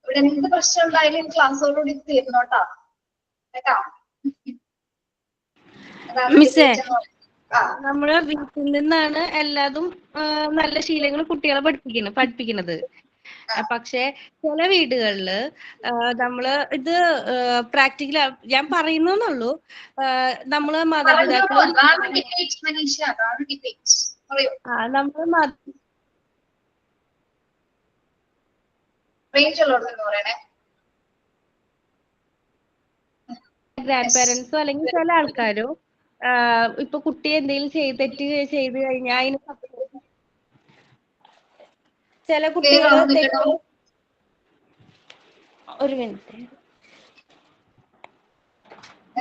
ഇവിടെ എന്ത് പ്രശ്നം ഉണ്ടായാലും ക്ലാസ്സോടുകൂടി തീർന്നോട്ടാ കേട്ടോ. മിസ്സേ, നമ്മള് വീട്ടിൽ നിന്നാണ് എല്ലാതും നല്ല ശീലങ്ങൾ കുട്ടികളെ പഠിപ്പിക്കുന്നത്. പക്ഷെ ചില വീടുകളില് നമ്മള് ഇത് പ്രാക്ടിക്കൽ ഞാൻ പറയുന്നുള്ളൂ. നമ്മള് മാതാപിതാക്കളും ഗ്രാൻഡ് പേരൻസോ അല്ലെങ്കിൽ ചില ആൾക്കാരോ ഇപ്പൊ കുട്ടി എന്തെങ്കിലും തെറ്റ് ചെയ്ത് കഴിഞ്ഞാൽ അതിന് ചില കുട്ടികൾ ഒരു മിനിറ്റ്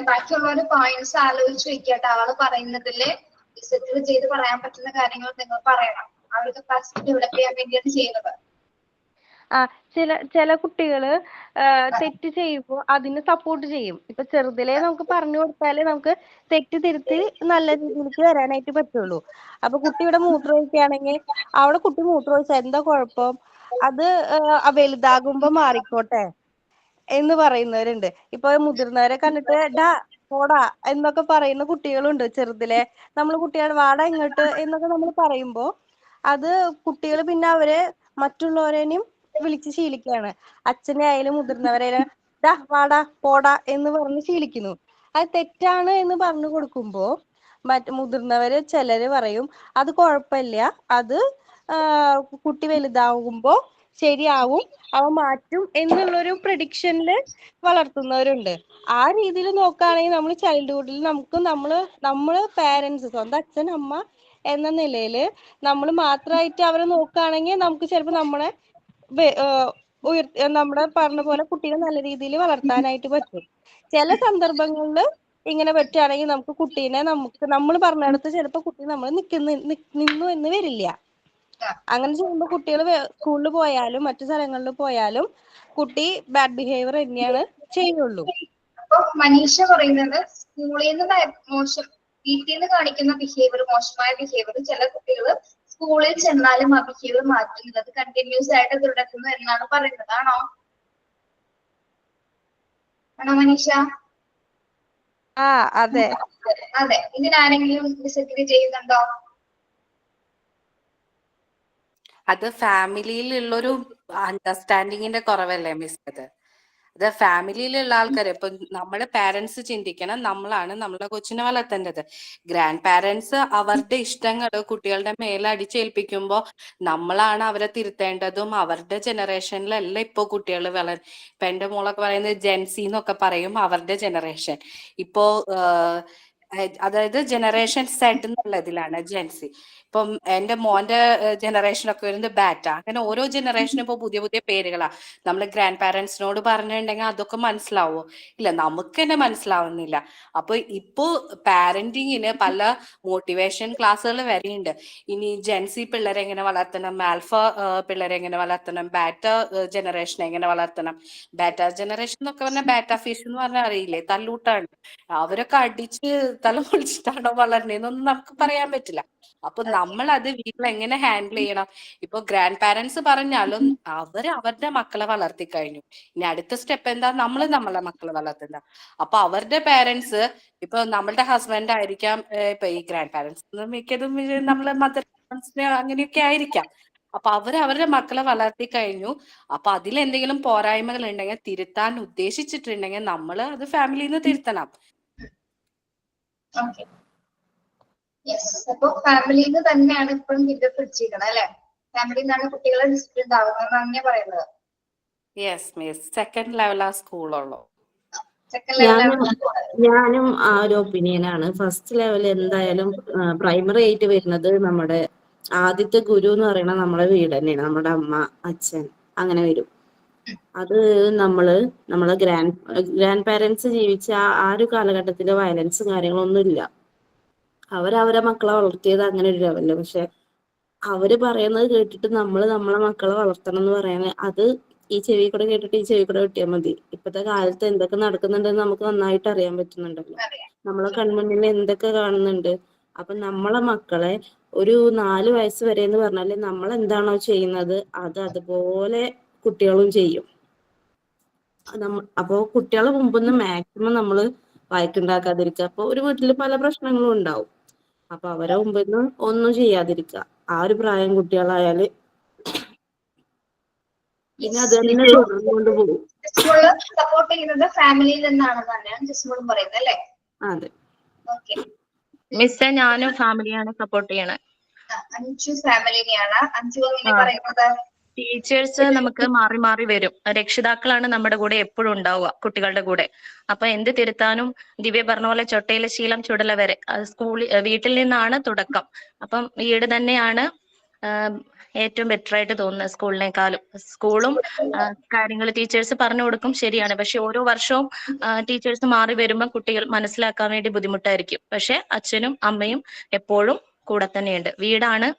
ബാക്കിയുള്ളവര് പോയിന്റ്സ് ആലോചിച്ച് വെക്കട്ടെ. ആള് പറയുന്നതില് ഡിസിപ്ലിൻ ചെയ്ത് പറയാൻ പറ്റുന്ന കാര്യങ്ങൾ നിങ്ങൾ പറയണം. അവരുടെ കപ്പാസിറ്റി ഡെവലപ്പ് ചെയ്യാൻ വേണ്ടിയാണ് ചെയ്യുന്നത്. ചില കുട്ടികള് തെറ്റ് ചെയ്യുമ്പോൾ അതിന് സപ്പോർട്ട് ചെയ്യും. ഇപ്പൊ ചെറുതിലേ നമുക്ക് പറഞ്ഞു കൊടുത്താലേ നമുക്ക് തെറ്റ് തിരുത്തി നല്ല രീതിയിലേക്ക് വരാനായിട്ട് പറ്റുള്ളൂ. അപ്പൊ കുട്ടി ഇവിടെ മൂത്രമൊഴിക്കുകയാണെങ്കിൽ അവിടെ കുട്ടി മൂത്രമൊഴിച്ചാൽ എന്താ കുഴപ്പം, അത് വലുതാകുമ്പോ മാറിക്കോട്ടെ എന്ന് പറയുന്നവരുണ്ട്. ഇപ്പൊ മുതിർന്നവരെ കണ്ടിട്ട് ഡാ പോടാ എന്നൊക്കെ പറയുന്ന കുട്ടികളുണ്ട്. ചെറുതിലെ നമ്മൾ കുട്ടികൾ വാടാ ഇങ്ങോട്ട് എന്നൊക്കെ നമ്മൾ പറയുമ്പോ അത് കുട്ടികൾ പിന്നെ അവരെ മറ്റുള്ളവരെയും വിളിച്ച് ശീലിക്കുകയാണ്. അച്ഛനെ ആയാലും മുതിർന്നവരെ ഡാ വാടാ പോടാ എന്ന് പറഞ്ഞ് ശീലിക്കുന്നു. അത് തെറ്റാണ് എന്ന് പറഞ്ഞു കൊടുക്കുമ്പോ മുതിർന്നവര് ചിലര് പറയും അത് കുഴപ്പമില്ല, അത് കുട്ടി വലുതാകുമ്പോ ശരിയാവും, അവ മാറ്റും എന്നുള്ളൊരു പ്രഡിക്ഷനില് വളർത്തുന്നവരുണ്ട്. ആ രീതിയിൽ നോക്കുകയാണെങ്കിൽ നമ്മൾ ചൈൽഡ്ഹുഡിൽ നമ്മള് പാരന്റ്സ്, സ്വന്തം അച്ഛൻ അമ്മ എന്ന നിലയില് നമ്മൾ മാത്രമായിട്ട് അവരെ നോക്കുകയാണെങ്കിൽ നമുക്ക് ചിലപ്പോൾ നമ്മളെ നമ്മുടെ പറഞ്ഞ പോലെ കുട്ടിയെ നല്ല രീതിയിൽ വളർത്താനായിട്ട് പറ്റും. ചില സന്ദർഭങ്ങളിൽ ഇങ്ങനെ പറ്റുകയാണെങ്കിൽ നമുക്ക് കുട്ടീനെ നമ്മൾ പറഞ്ഞിടത്ത് ചിലപ്പോൾ കുട്ടി നമ്മൾ നിന്നു എന്ന് വരില്ല. അങ്ങനെ ചെയ്യുമ്പോൾ കുട്ടികൾ സ്കൂളിൽ പോയാലും മറ്റു സ്ഥലങ്ങളിൽ പോയാലും കുട്ടി ബാഡ് ബിഹേവിയർ തന്നെയാണ് ചെയ്യുള്ളൂ. അപ്പൊ മനീഷ പറയുന്നത് സ്കൂളിൽ നിന്ന് മോശം, വീട്ടിൽ നിന്ന് കാണിക്കുന്ന ബിഹേവിയർ, മോശമായ ബിഹേവിയർ ചില കുട്ടികൾ സ്കൂളിൽ ചെന്നാലും ആ ബിഹേവിയർ മാറ്റുന്നത് കണ്ടിന്യൂസ് ആയിട്ട് തുടരുന്നു എന്നാണ് പറയുന്നത്. ആണോ മനീഷ? അതെ അതെ. ഇതിനാരെങ്കിലും ഡിസഗ്രി ചെയ്യുന്നുണ്ടോ? അത് ഫാമിലിയിലുള്ളൊരു അണ്ടർസ്റ്റാൻഡിങ്ങിന്റെ കുറവല്ലേ മിസ്? അത് ഫാമിലിയിലുള്ള ആൾക്കാർ, ഇപ്പൊ നമ്മുടെ പാരന്റ്സ് ചിന്തിക്കണം, നമ്മളാണ് നമ്മുടെ കൊച്ചിനെ വളർത്തേണ്ടത്. ഗ്രാൻഡ് പാരന്റ്സ് അവരുടെ ഇഷ്ടങ്ങൾ കുട്ടികളുടെ മേലെ അടിച്ചേൽപ്പിക്കുമ്പോൾ നമ്മളാണ് അവരെ തിരുത്തേണ്ടതും. അവരുടെ ജനറേഷനിലല്ല ഇപ്പൊ കുട്ടികൾ ഇപ്പൊ എന്റെ മോളൊക്കെ പറയുന്നത് ജെൻസി എന്നൊക്കെ പറയും, അവരുടെ ജനറേഷൻ. ഇപ്പോ അതായത് ജനറേഷൻ സെഡ് എന്നുള്ളതിലാണ് ജെൻസി. ഇപ്പം എന്റെ മോന്റെ ജനറേഷനൊക്കെ വരുന്നത് ബാറ്റ. അങ്ങനെ ഓരോ ജനറേഷനും ഇപ്പൊ പുതിയ പുതിയ പേരുകളാ. നമ്മൾ ഗ്രാൻഡ് പാരന്റ്സിനോട് പറഞ്ഞിട്ടുണ്ടെങ്കിൽ അതൊക്കെ മനസ്സിലാവോ? ഇല്ല, നമുക്ക് തന്നെ മനസ്സിലാവുന്നില്ല. അപ്പൊ ഇപ്പോ പാരന്റിങ്ങിന് പല മോട്ടിവേഷൻ ക്ലാസ്സുകൾ വരെയുണ്ട്. ഇനി ജെൻസി പിള്ളേരെ എങ്ങനെ വളർത്തണം, ആൽഫ പിള്ളേരെ എങ്ങനെ വളർത്തണം, ബാറ്റ ജനറേഷൻ എങ്ങനെ വളർത്തണം. ബാറ്റ ജനറേഷൻ എന്നൊക്കെ പറഞ്ഞാൽ ബാറ്റ ഫിഷ് എന്ന് പറഞ്ഞാൽ അറിയില്ലേ, തല്ലൂട്ടാണ്. അവരൊക്കെ അടിച്ച് തല പൊളിച്ചിട്ടാണോ വളരണേന്നൊന്നും നമുക്ക് പറയാൻ പറ്റില്ല. അപ്പൊ നമ്മൾ അത് വീട്ടിൽ എങ്ങനെ ഹാൻഡിൽ ചെയ്യണം? ഇപ്പൊ ഗ്രാൻഡ് പാരന്റ്സ് പറഞ്ഞാലും അവരുടെ മക്കളെ വളർത്തി കഴിഞ്ഞു. ഇനി അടുത്ത സ്റ്റെപ്പ് എന്താ? നമ്മളെ മക്കളെ വളർത്തുന്ന. അപ്പൊ അവരുടെ പാരന്റ്സ്, ഇപ്പൊ നമ്മളുടെ ഹസ്ബൻഡ് ആയിരിക്കാം ഇപ്പൊ ഈ ഗ്രാൻഡ് പാരന്റ്സ് മിക്കതും നമ്മളെ മദർ പാരന്റ്സിന് അങ്ങനെയൊക്കെ ആയിരിക്കാം. അപ്പൊ അവരുടെ മക്കളെ വളർത്തി കഴിഞ്ഞു. അപ്പൊ അതിലെന്തെങ്കിലും പോരായ്മകൾ ഉണ്ടെങ്കിൽ, തിരുത്താൻ ഉദ്ദേശിച്ചിട്ടുണ്ടെങ്കിൽ നമ്മൾ അത് ഫാമിലിയിൽ നിന്ന് തിരുത്തണം. അപ്പൊ ഫാമിലിയിൽ നിന്ന് തന്നെയാണ് ഇപ്പോഴും കിഡ്നപ്പ് പിടിച്ചിരിക്കണം അല്ലെ? ഫാമിലിയിൽ നിന്നാണ് കുട്ടികളെ ഡിസിപ്ലിൻ ആവുന്നതെന്നാണ് പറയുന്നത്. യെസ് മിസ്, സെക്കൻഡ് ലെവൽ ആ സ്കൂളുള്ളൂ. ഞാനും ആ ഒരു ഒപ്പീനിയനാണ്. ഫസ്റ്റ് ലെവൽ എന്തായാലും പ്രൈമറി ആയിട്ട് വരുന്നത് നമ്മുടെ ആദ്യത്തെ ഗുരു എന്ന് പറയുന്നത് നമ്മുടെ വീട് തന്നെയാണ്. നമ്മുടെ അമ്മ, അച്ഛൻ, അങ്ങനെ വരും. അത് നമ്മളെ ഗ്രാൻഡ് പാരന്റ്സ് ജീവിച്ച ആ ഒരു കാലഘട്ടത്തിലെ വയലൻസ് കാര്യങ്ങളൊന്നും ഇല്ല. അവരവരെ മക്കളെ വളർത്തിയത് അങ്ങനെ ഒരു ലെവലില്. പക്ഷെ അവര് പറയുന്നത് കേട്ടിട്ട് നമ്മളെ മക്കളെ വളർത്തണം എന്ന് പറയുന്നത്, അത് ഈ ചെവി കൂടെ കേട്ടിട്ട് ഈ ചെവി കൂടെ കിട്ടിയാൽ മതി. ഇപ്പോഴത്തെ കാലത്ത് എന്തൊക്കെ നടക്കുന്നുണ്ടെന്ന് നമുക്ക് നന്നായിട്ട് അറിയാൻ പറ്റുന്നുണ്ടല്ലോ. നമ്മളെ കൺമുന്നിൽ എന്തൊക്കെ കാണുന്നുണ്ട്. അപ്പൊ നമ്മളെ മക്കളെ ഒരു 4 വയസ്സ് വരെ എന്ന് പറഞ്ഞാല് നമ്മൾ എന്താണോ ചെയ്യുന്നത് അത് അതുപോലെ കുട്ടികളും ചെയ്യും. അപ്പൊ കുട്ടികളെ മുമ്പൊന്ന് മാക്സിമം നമ്മള് വഴക്കുണ്ടാക്കാതിരിക്കുക. അപ്പൊ ഒരു വീട്ടില് പല പ്രശ്നങ്ങളും ഉണ്ടാവും. അപ്പൊ അവരെ മുമ്പിൽ ഒന്നും ചെയ്യാതിരിക്കുക. ആ ഒരു പ്രായം കുട്ടികളായാല് പിന്നെ അത് തന്നെ തുടർന്നുകൊണ്ട് പോകും. സപ്പോർട്ട് ചെയ്യുന്നത് ഫാമിലിയിൽ നിന്നാണ് തന്നെയാണ് ജിസ്മോളും പറയുന്നത് അല്ലേ? അതെ മിസ്സേ, ഞാനും ഫാമിലിയാണ് സപ്പോർട്ട് ചെയ്യണേ. അഞ്ചു ഫാമിലിനെയാണ്. അഞ്ചു എങ്ങനെ പറയുന്നത്? ടീച്ചേഴ്സ് നമുക്ക് മാറി മാറി വരും. രക്ഷിതാക്കളാണ് നമ്മുടെ കൂടെ എപ്പോഴും ഉണ്ടാവുക, കുട്ടികളുടെ കൂടെ. അപ്പൊ എന്ത് തിരുത്താനും ദിവ്യ പറഞ്ഞ പോലെ ചൊട്ടയിലെ ശീലം ചുടല വരെ വീട്ടിൽ നിന്നാണ് തുടക്കം. അപ്പം വീട് തന്നെയാണ് ഏറ്റവും ബെറ്റർ ആയിട്ട് തോന്നുന്നത് സ്കൂളിനേക്കാളും. സ്കൂളും കാര്യങ്ങൾ ടീച്ചേഴ്സ് പറഞ്ഞു കൊടുക്കും, ശരിയാണ്. പക്ഷെ ഓരോ വർഷവും ടീച്ചേഴ്സ് മാറി വരുമ്പോൾ കുട്ടികൾ മനസ്സിലാക്കാൻ വേണ്ടി ബുദ്ധിമുട്ടായിരിക്കും. പക്ഷെ അച്ഛനും അമ്മയും എപ്പോഴും കൂടെ തന്നെയുണ്ട്. വീടാണ്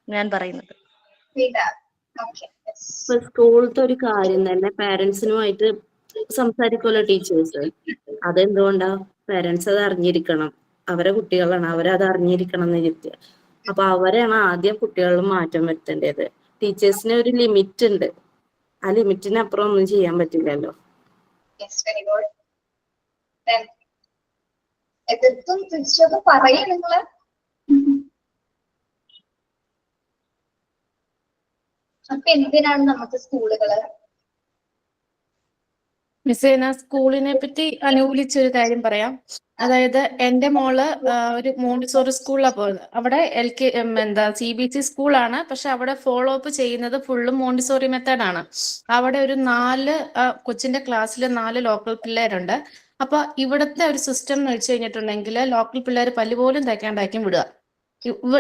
ഞാൻ പറയുന്നത്. ഇപ്പൊ സ്കൂളത്തെ ഒരു കാര്യം തന്നെ പാരന്റ്സിനുമായിട്ട് സംസാരിക്കുമല്ലോ ടീച്ചേഴ്സ്. അതെന്തുകൊണ്ടാ? പാരന്റ്സ് അത് അറിഞ്ഞിരിക്കണം. അവരെ കുട്ടികളാണ്, അവരത് അറിഞ്ഞിരിക്കണം എന്ന് വിചാരിക്കുക. അപ്പൊ അവരാണ് ആദ്യം കുട്ടികളിൽ മാറ്റം വരുത്തേണ്ടത്. ടീച്ചേഴ്സിന് ഒരു ലിമിറ്റ് ഉണ്ട്. ആ ലിമിറ്റിനപ്പുറം ഒന്നും ചെയ്യാൻ പറ്റില്ലല്ലോ. Very good. എതിർത്തും തിരിച്ചൊക്കെ പറയും നിങ്ങള്. അപ്പൊ എന്തിനാണ് നമുക്ക് സ്കൂളുകള്? മിസ്സേ, ഞാൻ സ്കൂളിനെ പറ്റി അനുകൂലിച്ചൊരു കാര്യം പറയാം. അതായത് എന്റെ മോള് ഒരു മോണ്ടിസോറി സ്കൂളിലാണ് പോകുന്നത്. അവിടെ CBSE സ്കൂളാണ്, പക്ഷെ അവിടെ ഫോളോ അപ്പ് ചെയ്യുന്നത് ഫുള്ളും മോണ്ടിസോറി മെത്തേഡാണ്. അവിടെ ഒരു 4 കൊച്ചിന്റെ ക്ലാസ്സിൽ 4 ലോക്കൽ പിള്ളേരുണ്ട്. അപ്പൊ ഇവിടുത്തെ ഒരു സിസ്റ്റം എന്ന് വെച്ച് കഴിഞ്ഞിട്ടുണ്ടെങ്കിൽ ലോക്കൽ പിള്ളേർ പല്ലുപോലും തേക്കാണ്ടായിരിക്കും വിടുക.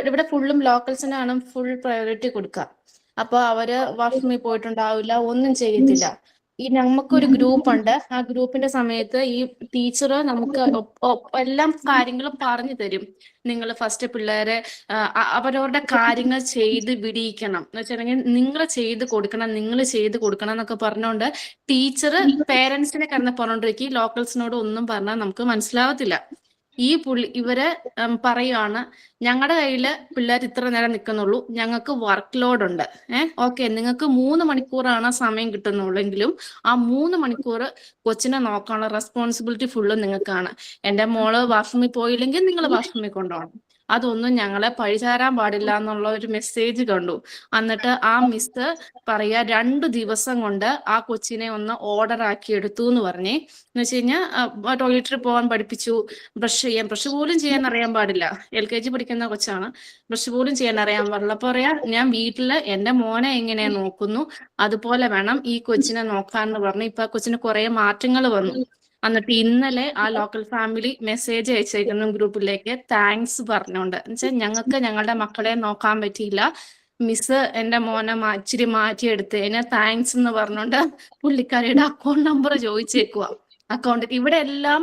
ഇവിടെ ഫുള്ളും ലോക്കൽസിനാണ് ഫുൾ പ്രയോറിറ്റി കൊടുക്കുക. അപ്പൊ അവര് വാഷ്റൂമിൽ പോയിട്ടുണ്ടാവില്ല, ഒന്നും ചെയ്യത്തില്ല. നമുക്കൊരു ഗ്രൂപ്പ് ഉണ്ട്. ആ ഗ്രൂപ്പിന്റെ സമയത്ത് ഈ ടീച്ചർ നമുക്ക് എല്ലാം കാര്യങ്ങളും പറഞ്ഞു തരും. നിങ്ങൾ ഫസ്റ്റ് പിള്ളേരെ അവരവരുടെ കാര്യങ്ങൾ ചെയ്ത് വിടിയിക്കണം എന്ന് വെച്ചിട്ടുണ്ടെങ്കിൽ നിങ്ങൾ ചെയ്ത് കൊടുക്കണം എന്നൊക്കെ പറഞ്ഞുകൊണ്ട് ടീച്ചർ പേരൻസിനെ കിടന്ന് പറഞ്ഞോണ്ടിരിക്കും. ലോക്കൽസിനോട് ഒന്നും പറഞ്ഞാൽ നമുക്ക് മനസ്സിലാവത്തില്ല. ഇവര് പറയുവാണ്, ഞങ്ങളുടെ കയ്യില് പിള്ളേർ ഇത്ര നേരം നിൽക്കുന്നുള്ളൂ, ഞങ്ങൾക്ക് വർക്ക് ലോഡ് ഉണ്ട്. ഓക്കെ, നിങ്ങൾക്ക് 3 മണിക്കൂറാണ് സമയം കിട്ടുന്നുള്ളെങ്കിലും ആ 3 മണിക്കൂർ കൊച്ചിനെ നോക്കാനുള്ള റെസ്പോൺസിബിലിറ്റി ഫുള്ള് നിങ്ങൾക്കാണ്. എൻ്റെ മോള് വാഷ്റൂമിൽ പോയില്ലെങ്കിൽ നിങ്ങൾ വാഷ്റൂമിൽ കൊണ്ടുപോകണം. അതൊന്നും ഞങ്ങളെ പഴിചാരാൻ പാടില്ല എന്നുള്ള ഒരു മെസ്സേജ് കണ്ടു. എന്നിട്ട് ആ മിസ് പറയാ 2 ദിവസം കൊണ്ട് ആ കൊച്ചിനെ ഒന്ന് ഓർഡർ ആക്കി എടുത്തു എന്ന് പറഞ്ഞേ. എന്ന് വെച്ച് കഴിഞ്ഞാൽ ടോയ്ലറ്റിൽ പോകാൻ പഠിപ്പിച്ചു, ബ്രഷ് പോലും ചെയ്യാൻ അറിയാൻ പാടില്ല. LKG പഠിക്കുന്ന കൊച്ചാണ്, ബ്രഷ് പോലും ചെയ്യാൻ അറിയാൻ പാടില്ല. അപ്പൊ പറയാ, ഞാൻ വീട്ടില് എന്റെ മോനെ എങ്ങനെ നോക്കുന്നു അതുപോലെ വേണം ഈ കൊച്ചിനെ നോക്കാന്ന് പറഞ്ഞു. ഇപ്പൊ കൊച്ചിന് കുറെ മാറ്റങ്ങൾ വന്നു. എന്നിട്ട് ഇന്നലെ ആ ലോക്കൽ ഫാമിലി മെസ്സേജ് അയച്ചേക്കുന്നു ഗ്രൂപ്പിലേക്ക്, താങ്ക്സ് പറഞ്ഞുകൊണ്ട്. എന്നുവെച്ചാൽ ഞങ്ങൾക്ക് ഞങ്ങളുടെ മക്കളെ നോക്കാൻ പറ്റിയില്ല, മിസ് എന്റെ മോനെ ഇച്ചിരി മാറ്റിയെടുത്തതിന് താങ്ക്സ് എന്ന് പറഞ്ഞുകൊണ്ട് പുള്ളിക്കാരിയുടെ അക്കൗണ്ട് നമ്പർ ചോദിച്ചേക്കുക. അക്കൗണ്ടിൽ ഇവിടെ എല്ലാം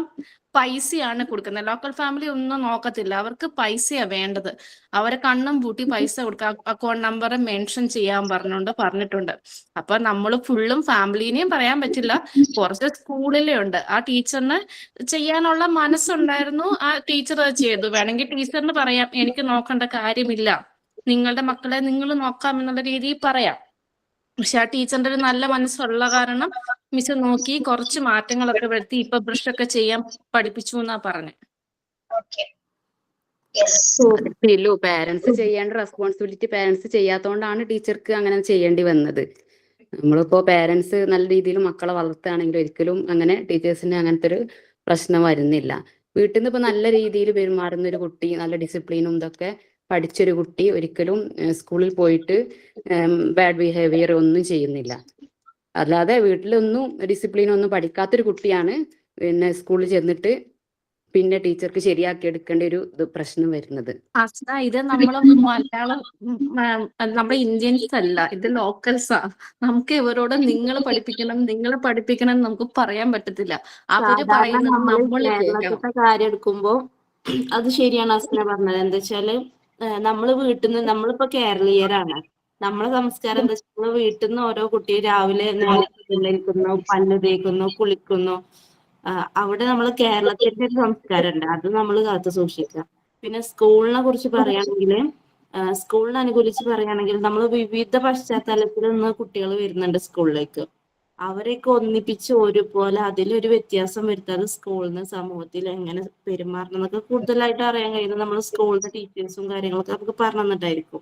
പൈസയാണ് കൊടുക്കുന്നത്. ലോക്കൽ ഫാമിലി ഒന്നും നോക്കത്തില്ല, അവർക്ക് പൈസയാണ് വേണ്ടത്. അവരെ കണ്ണും പൂട്ടി പൈസ കൊടുക്കുക, അക്കൗണ്ട് നമ്പർ മെൻഷൻ ചെയ്യാൻ പറഞ്ഞിട്ടുണ്ട്. അപ്പൊ നമ്മൾ ഫുള്ളും ഫാമിലിനെയും പറയാൻ പറ്റില്ല. കുറച്ച് സ്കൂളിലേ ഉണ്ട്. ആ ടീച്ചറിന് ചെയ്യാനുള്ള മനസ്സുണ്ടായിരുന്നു, ആ ടീച്ചർ അത് ചെയ്തു. വേണമെങ്കിൽ ടീച്ചറിന് പറയാം, എനിക്ക് നോക്കേണ്ട കാര്യമില്ല, നിങ്ങളുടെ മക്കളെ നിങ്ങൾ നോക്കാം എന്നുള്ള രീതിയിൽ പറയാം. പക്ഷെ ആ ടീച്ചറിന്റെ ഒരു നല്ല മനസ്സുള്ള കാരണം മിസ് നോക്കി കുറച്ച് മാറ്റങ്ങളൊക്കെ വരുത്തി ഇപ്പൊ ബ്രഷ് ഒക്കെ ചെയ്യാൻ പഠിപ്പിച്ചു എന്നാ പറഞ്ഞത്. പാരന്റ്സ് ചെയ്യേണ്ട റെസ്പോൺസിബിലിറ്റി പാരന്റ്സ് ചെയ്യാത്തതുകൊണ്ടാണ് ടീച്ചർക്ക് അങ്ങനെ ചെയ്യേണ്ടി വന്നത്. നമ്മളിപ്പോ പാരന്റ്സ് നല്ല രീതിയിൽ മക്കളെ വളർത്തുകയാണെങ്കിൽ ഒരിക്കലും അങ്ങനെ ടീച്ചേഴ്സിന് അങ്ങനത്തെ ഒരു പ്രശ്നം വരുന്നില്ല. വീട്ടിൽ നിന്ന് ഇപ്പൊ നല്ല രീതിയിൽ പെരുമാറുന്ന ഒരു കുട്ടി, നല്ല ഡിസിപ്ലിനും ഇതൊക്കെ പഠിച്ചൊരു കുട്ടി ഒരിക്കലും സ്കൂളിൽ പോയിട്ട് ബാഡ് ബിഹേവിയർ ഒന്നും ചെയ്യുന്നില്ല. അല്ലാതെ വീട്ടിലൊന്നും ഡിസിപ്ലിൻ ഒന്നും പഠിക്കാത്തൊരു കുട്ടിയാണ് പിന്നെ സ്കൂളിൽ ചെന്നിട്ട് പിന്നെ ടീച്ചർക്ക് ശരിയാക്കി എടുക്കേണ്ട ഒരു പ്രശ്നം വരുന്നത്. ഇത് നമ്മള് മലയാളം, നമ്മുടെ ഇന്ത്യൻസ് അല്ല, ഇത് ലോക്കൽസാ. നമുക്ക് ഇവരോട് നിങ്ങൾ പഠിപ്പിക്കണം നമുക്ക് പറയാൻ പറ്റത്തില്ല. അവര് പറയുന്നത് നമ്മൾ കേരളത്തിലത്തെ കാര്യം എടുക്കുമ്പോ അത് ശരിയാണ് അസ്ന പറഞ്ഞത്. എന്താ വെച്ചാല് നമ്മള് വീട്ടിൽ നിന്ന്, നമ്മളിപ്പോ കേരളീയരാണ്, നമ്മളെ സംസ്കാരം എന്താ വെച്ചാൽ വീട്ടിൽ നിന്ന് ഓരോ കുട്ടിയും രാവിലെ നേരിക്കുന്നു, പല്ല് തേക്കുന്നു, കുളിക്കുന്നു. അവിടെ നമ്മൾ കേരളത്തിന്റെ ഒരു സംസ്കാരം ഉണ്ട്, അത് നമ്മൾ കാത്തു സൂക്ഷിക്കുക. പിന്നെ സ്കൂളിനെ കുറിച്ച് പറയുകയാണെങ്കിൽ, സ്കൂളിനെ അനുകൂലിച്ച് പറയുകയാണെങ്കിൽ നമ്മൾ വിവിധ പശ്ചാത്തലത്തിൽ നിന്ന് കുട്ടികൾ വരുന്നുണ്ട് സ്കൂളിലേക്ക്. അവരെയൊക്കെ ഒന്നിപ്പിച്ച് ഒരുപോലെ അതിലൊരു വ്യത്യാസം വരുത്താതെ സ്കൂളിൽ നിന്ന് സമൂഹത്തിൽ എങ്ങനെ പെരുമാറണം എന്നൊക്കെ കൂടുതലായിട്ട് അറിയാൻ കഴിയുന്നത് നമ്മൾ സ്കൂളിലെ ടീച്ചേഴ്സും കാര്യങ്ങളൊക്കെ നമുക്ക് പറഞ്ഞു തന്നിട്ടായിരിക്കും.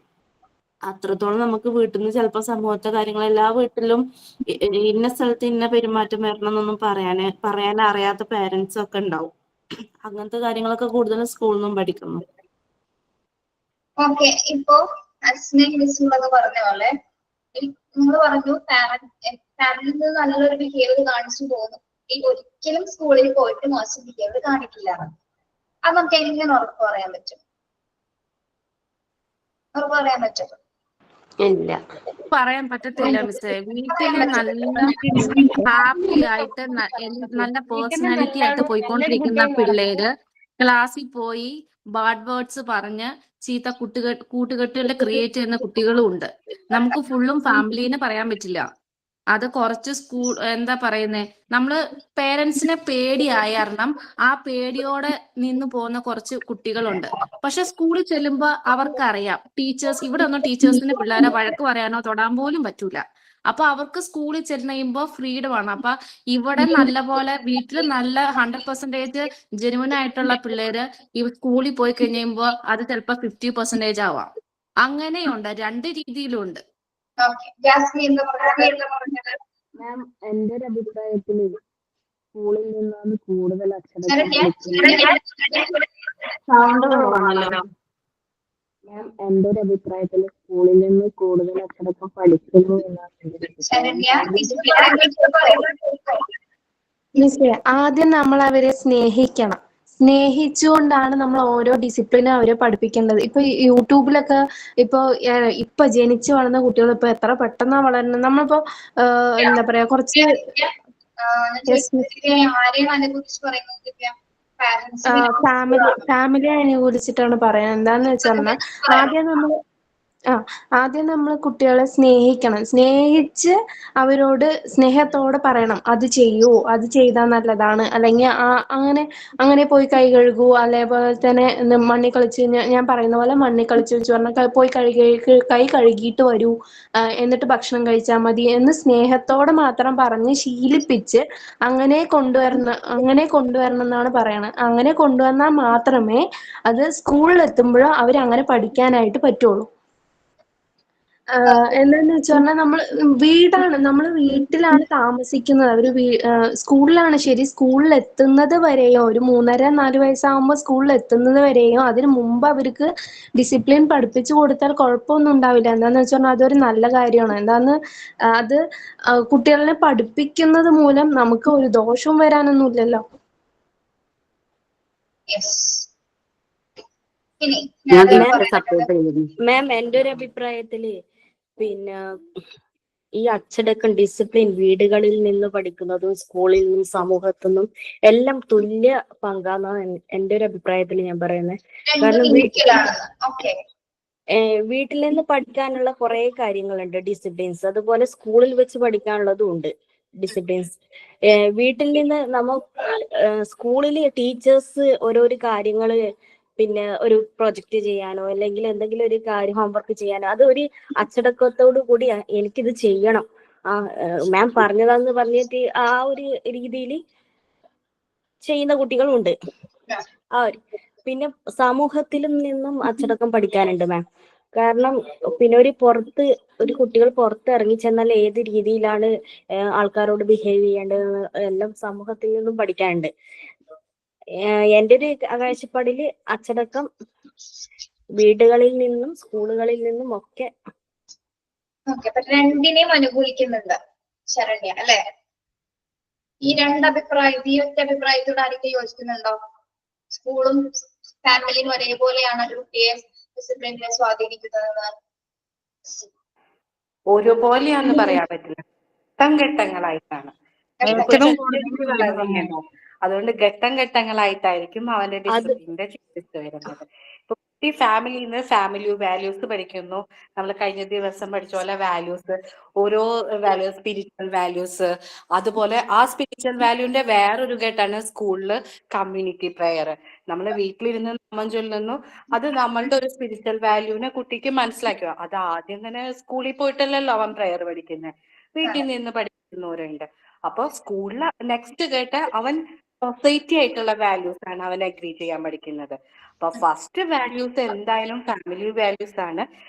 അത്രത്തോളം നമുക്ക് വീട്ടിൽ നിന്ന് ചിലപ്പോൾ സമൂഹത്തെ കാര്യങ്ങൾ എല്ലാ വീട്ടിലും ഇന്ന സ്ഥലത്ത് ഇന്ന പെരുമാറ്റം വരണം എന്നൊന്നും പറയാൻ അറിയാത്ത പേരൻസ് ഒക്കെ ഉണ്ടാവും. അങ്ങനത്തെ കാര്യങ്ങളൊക്കെ കൂടുതലും സ്കൂളിൽ നിന്നും പഠിക്കുന്നു. ഓക്കെ, ഇപ്പോ മിസ്സുള്ളത് പറഞ്ഞ പോലെ നിങ്ങൾ പറഞ്ഞു പാരന്റിൽ നിന്ന് നല്ലൊരു ബിഹേവിയർ കാണിച്ചു പോകുന്നു, ഒരിക്കലും സ്കൂളിൽ പോയിട്ട് മോശം ബിഹേവിയർ കാണിക്കില്ല. അത് നമുക്ക് എങ്ങനെ ഉറപ്പ് പറയാൻ പറ്റും? ഉറപ്പ് പറയാൻ പറ്റും? ഇല്ല, പറയാൻ പറ്റത്തില്ല മിസ്സേ. വീട്ടില് നല്ല ഹാപ്പി ആയിട്ട് നല്ല പേഴ്സണാലിറ്റി ആയിട്ട് പോയിക്കൊണ്ടിരിക്കുന്ന പിള്ളേര് ക്ലാസ്സിൽ പോയി ബാഡ് വേർഡ്സ് പറഞ്ഞ് ചീത്ത കൂട്ടുകെട്ടുകൾ ക്രിയേറ്റ് ചെയ്യുന്ന കുട്ടികളും ഉണ്ട്. നമുക്ക് ഫുള്ളും ഫാമിലീനെ പറയാൻ പറ്റില്ല. അത് കുറച്ച് എന്താ പറയുന്നേ, നമ്മള് പേരൻസിനെ പേടിയായ കാരണം ആ പേടിയോടെ നിന്ന് പോകുന്ന കുറച്ച് കുട്ടികളുണ്ട്. പക്ഷെ സ്കൂളിൽ ചെല്ലുമ്പോ അവർക്കറിയാം ഇവിടെ ഒന്നും ടീച്ചേഴ്സിന് പിള്ളേരെ വഴക്ക് പറയാനോ തൊടാൻ പോലും പറ്റൂല. അപ്പൊ അവർക്ക് സ്കൂളിൽ ചെന്ന് കഴിയുമ്പോൾ ഫ്രീഡം ആണ്. അപ്പൊ ഇവിടെ നല്ലപോലെ വീട്ടിൽ നല്ല 100% ജെന്യൂൻ ആയിട്ടുള്ള പിള്ളേര് ഈ സ്കൂളിൽ പോയി കഴിയുമ്പോ അത് ചിലപ്പോ 50% ആവാം. അങ്ങനെയുണ്ട്, രണ്ട് രീതിയിലുണ്ട്. മാം, എന്റെ ഒരു അഭിപ്രായത്തിൽ സ്കൂളിൽ നിന്നാണ് കൂടുതൽ സൗണ്ട് കുറവാണല്ലോ. മാം, എന്റെ ഒരു അഭിപ്രായത്തിൽ സ്കൂളിൽ നിന്ന് കൂടുതൽ അച്ചടക്കം പഠിക്കുന്നു എന്നാണ് മിസ്സേ, ആദ്യം നമ്മൾ അവരെ സ്നേഹിക്കണം. സ്നേഹിച്ചുകൊണ്ടാണ് നമ്മൾ ഓരോ ഡിസിപ്ലിനും അവരെ പഠിപ്പിക്കേണ്ടത്. ഇപ്പൊ യൂട്യൂബിലൊക്കെ ഇപ്പൊ ജനിച്ചു വളർന്ന കുട്ടികൾ ഇപ്പൊ എത്ര പെട്ടെന്നാ വളരുന്നത്. നമ്മളിപ്പോ എന്താ പറയാ കുറച്ച് ഫാമിലി അനുകൂലിച്ചിട്ടാണ് പറയുന്നത്. എന്താന്ന് വെച്ചാൽ ആദ്യം നമ്മൾ കുട്ടികളെ സ്നേഹിക്കണം. സ്നേഹിച്ച് അവരോട് സ്നേഹത്തോടെ പറയണം, അത് ചെയ്യൂ, അത് ചെയ്താൽ നല്ലതാണ്, അല്ലെങ്കിൽ അങ്ങനെ പോയി കൈ കഴുകൂ, അതേപോലെ തന്നെ മണ്ണിൽ കളിച്ച് ഞാൻ പറയുന്ന പോലെ മണ്ണിൽ കളിച്ച് വെച്ച് പറഞ്ഞാൽ പോയി കൈ കഴുകിയിട്ട് വരൂ, എന്നിട്ട് ഭക്ഷണം കഴിച്ചാൽ മതി എന്ന് സ്നേഹത്തോടെ മാത്രം പറഞ്ഞ് ശീലിപ്പിച്ച് അങ്ങനെ കൊണ്ടുവരണം എന്നാണ് പറയണത്. അങ്ങനെ കൊണ്ടുവന്നാൽ മാത്രമേ അത് സ്കൂളിൽ എത്തുമ്പോഴും അവർ അങ്ങനെ പഠിക്കാനായിട്ട് പറ്റുള്ളൂ. എന്താന്ന് വെച്ച് പറഞ്ഞാൽ നമ്മൾ വീട്ടിലാണ് താമസിക്കുന്നത്. സ്കൂളിലാണ് ശരി, സ്കൂളിൽ എത്തുന്നത് വരെയോ ഒരു 3.5-4 വയസ്സാകുമ്പോൾ സ്കൂളിൽ എത്തുന്നത് വരെയോ അതിന് മുമ്പ് അവർക്ക് ഡിസിപ്ലിൻ പഠിപ്പിച്ചു കൊടുത്താൽ കുഴപ്പമൊന്നും ഉണ്ടാവില്ല. എന്താന്ന് വെച്ച് പറഞ്ഞാൽ അതൊരു നല്ല കാര്യമാണ്. അത് കുട്ടികളെ പഠിപ്പിക്കുന്നത് മൂലം നമുക്ക് ഒരു ദോഷവും വരാനൊന്നുമില്ലല്ലോ. മാം, എന്റെ ഒരു അഭിപ്രായത്തില് പിന്നെ ഈ അച്ചടക്കം, ഡിസിപ്ലിൻ വീടുകളിൽ നിന്ന് പഠിക്കുന്നതും സ്കൂളിൽ നിന്നും സമൂഹത്തിൽ നിന്നും എല്ലാം തുല്യ പങ്കാന്നാണ് എന്റെ ഒരു അഭിപ്രായത്തിൽ ഞാൻ പറയുന്നത്. കാരണം വീട്ടിൽ നിന്ന് പഠിക്കാനുള്ള കുറെ കാര്യങ്ങളുണ്ട്, ഡിസിപ്ലിൻസ്. അതുപോലെ സ്കൂളിൽ വെച്ച് പഠിക്കാനുള്ളതും ഉണ്ട് ഡിസിപ്ലിൻസ്. വീട്ടിൽ നിന്ന് സ്കൂളിൽ ടീച്ചേഴ്സ് ഓരോരോ കാര്യങ്ങള്, പിന്നെ ഒരു പ്രൊജക്ട് ചെയ്യാനോ അല്ലെങ്കിൽ എന്തെങ്കിലും ഒരു കാര്യം ഹോംവർക്ക് ചെയ്യാനോ, അത് ഒരു അച്ചടക്കത്തോടു കൂടി എനിക്കിത് ചെയ്യണം, മാം പറഞ്ഞതാന്ന് പറഞ്ഞിട്ട് ആ ഒരു രീതിയിൽ ചെയ്യുന്ന കുട്ടികളുണ്ട്. പിന്നെ സമൂഹത്തിലും നിന്നും അച്ചടക്കം പഠിക്കാനുണ്ട് മാം. കാരണം പിന്നെ കുട്ടികൾ പുറത്ത് ഇറങ്ങി ചെന്നാൽ ഏത് രീതിയിലാണ് ആൾക്കാരോട് ബിഹേവ് ചെയ്യേണ്ടത് എല്ലാം സമൂഹത്തിൽ നിന്നും പഠിക്കാനുണ്ട്. എൻ്റെ ഒരു കാഴ്ചപ്പാടില് അച്ചടക്കം വീടുകളിൽ നിന്നും സ്കൂളുകളിൽ നിന്നും ഒക്കെ. രണ്ടിനെയും അനുകൂലിക്കുന്നുണ്ട് ശരണ്യ, അല്ലെ? ഈ ഒറ്റ അഭിപ്രായത്തോട് ആരെങ്കിലും യോജിക്കുന്നുണ്ടോ? സ്കൂളും ഫാമിലിയും ഒരേപോലെയാണ് ഒരു കുട്ടിയെ ഡിസിപ്ലിനെ സ്വാധീനിക്കുന്നത്? ഒരുപോലെയാന്ന് പറയാൻ പറ്റില്ല, ഘട്ടങ്ങളായിട്ടാണ്. അതുകൊണ്ട് ഘട്ടങ്ങളായിട്ടായിരിക്കും അവന്റെ ഡിസിപ്ലിന്റെ ചേഞ്ചസ് വരുന്നത്. ഇപ്പൊ കുട്ടി ഫാമിലിന്ന് വാല്യൂസ് പഠിക്കുന്നു. നമ്മൾ കഴിഞ്ഞ ദിവസം പഠിച്ച പോലെ വാല്യൂസ്, ഓരോ വാല്യൂസ്, സ്പിരിച്വൽ വാല്യൂസ്. അതുപോലെ ആ സ്പിരിച്വൽ വാല്യൂന്റെ വേറൊരു ഘട്ടമാണ് സ്കൂളില് കമ്മ്യൂണിറ്റി പ്രെയർ. നമ്മള് വീട്ടിലിരുന്ന് നാമം ചൊല്ലുന്നു, അത് നമ്മളുടെ ഒരു സ്പിരിച്വൽ വാല്യൂവിനെ കുട്ടിക്ക് മനസ്സിലാക്കുക. അത് ആദ്യം തന്നെ സ്കൂളിൽ പോയിട്ടല്ലല്ലോ അവൻ പ്രെയർ പഠിക്കുന്നത്, വീട്ടിൽ നിന്ന് പഠിക്കുന്നവരുണ്ട്. അപ്പൊ സ്കൂളിലെ നെക്സ്റ്റ് കേട്ട് അവൻ സൊസൈറ്റി ആയിട്ടുള്ള വാല്യൂസ് ആണ് അവൻ അഗ്രി ചെയ്യാൻ പഠിക്കുന്നത്. അപ്പൊ ഫസ്റ്റ് വാല്യൂസ് എന്തായാലും ഫാമിലി വാല്യൂസ് ആണ്.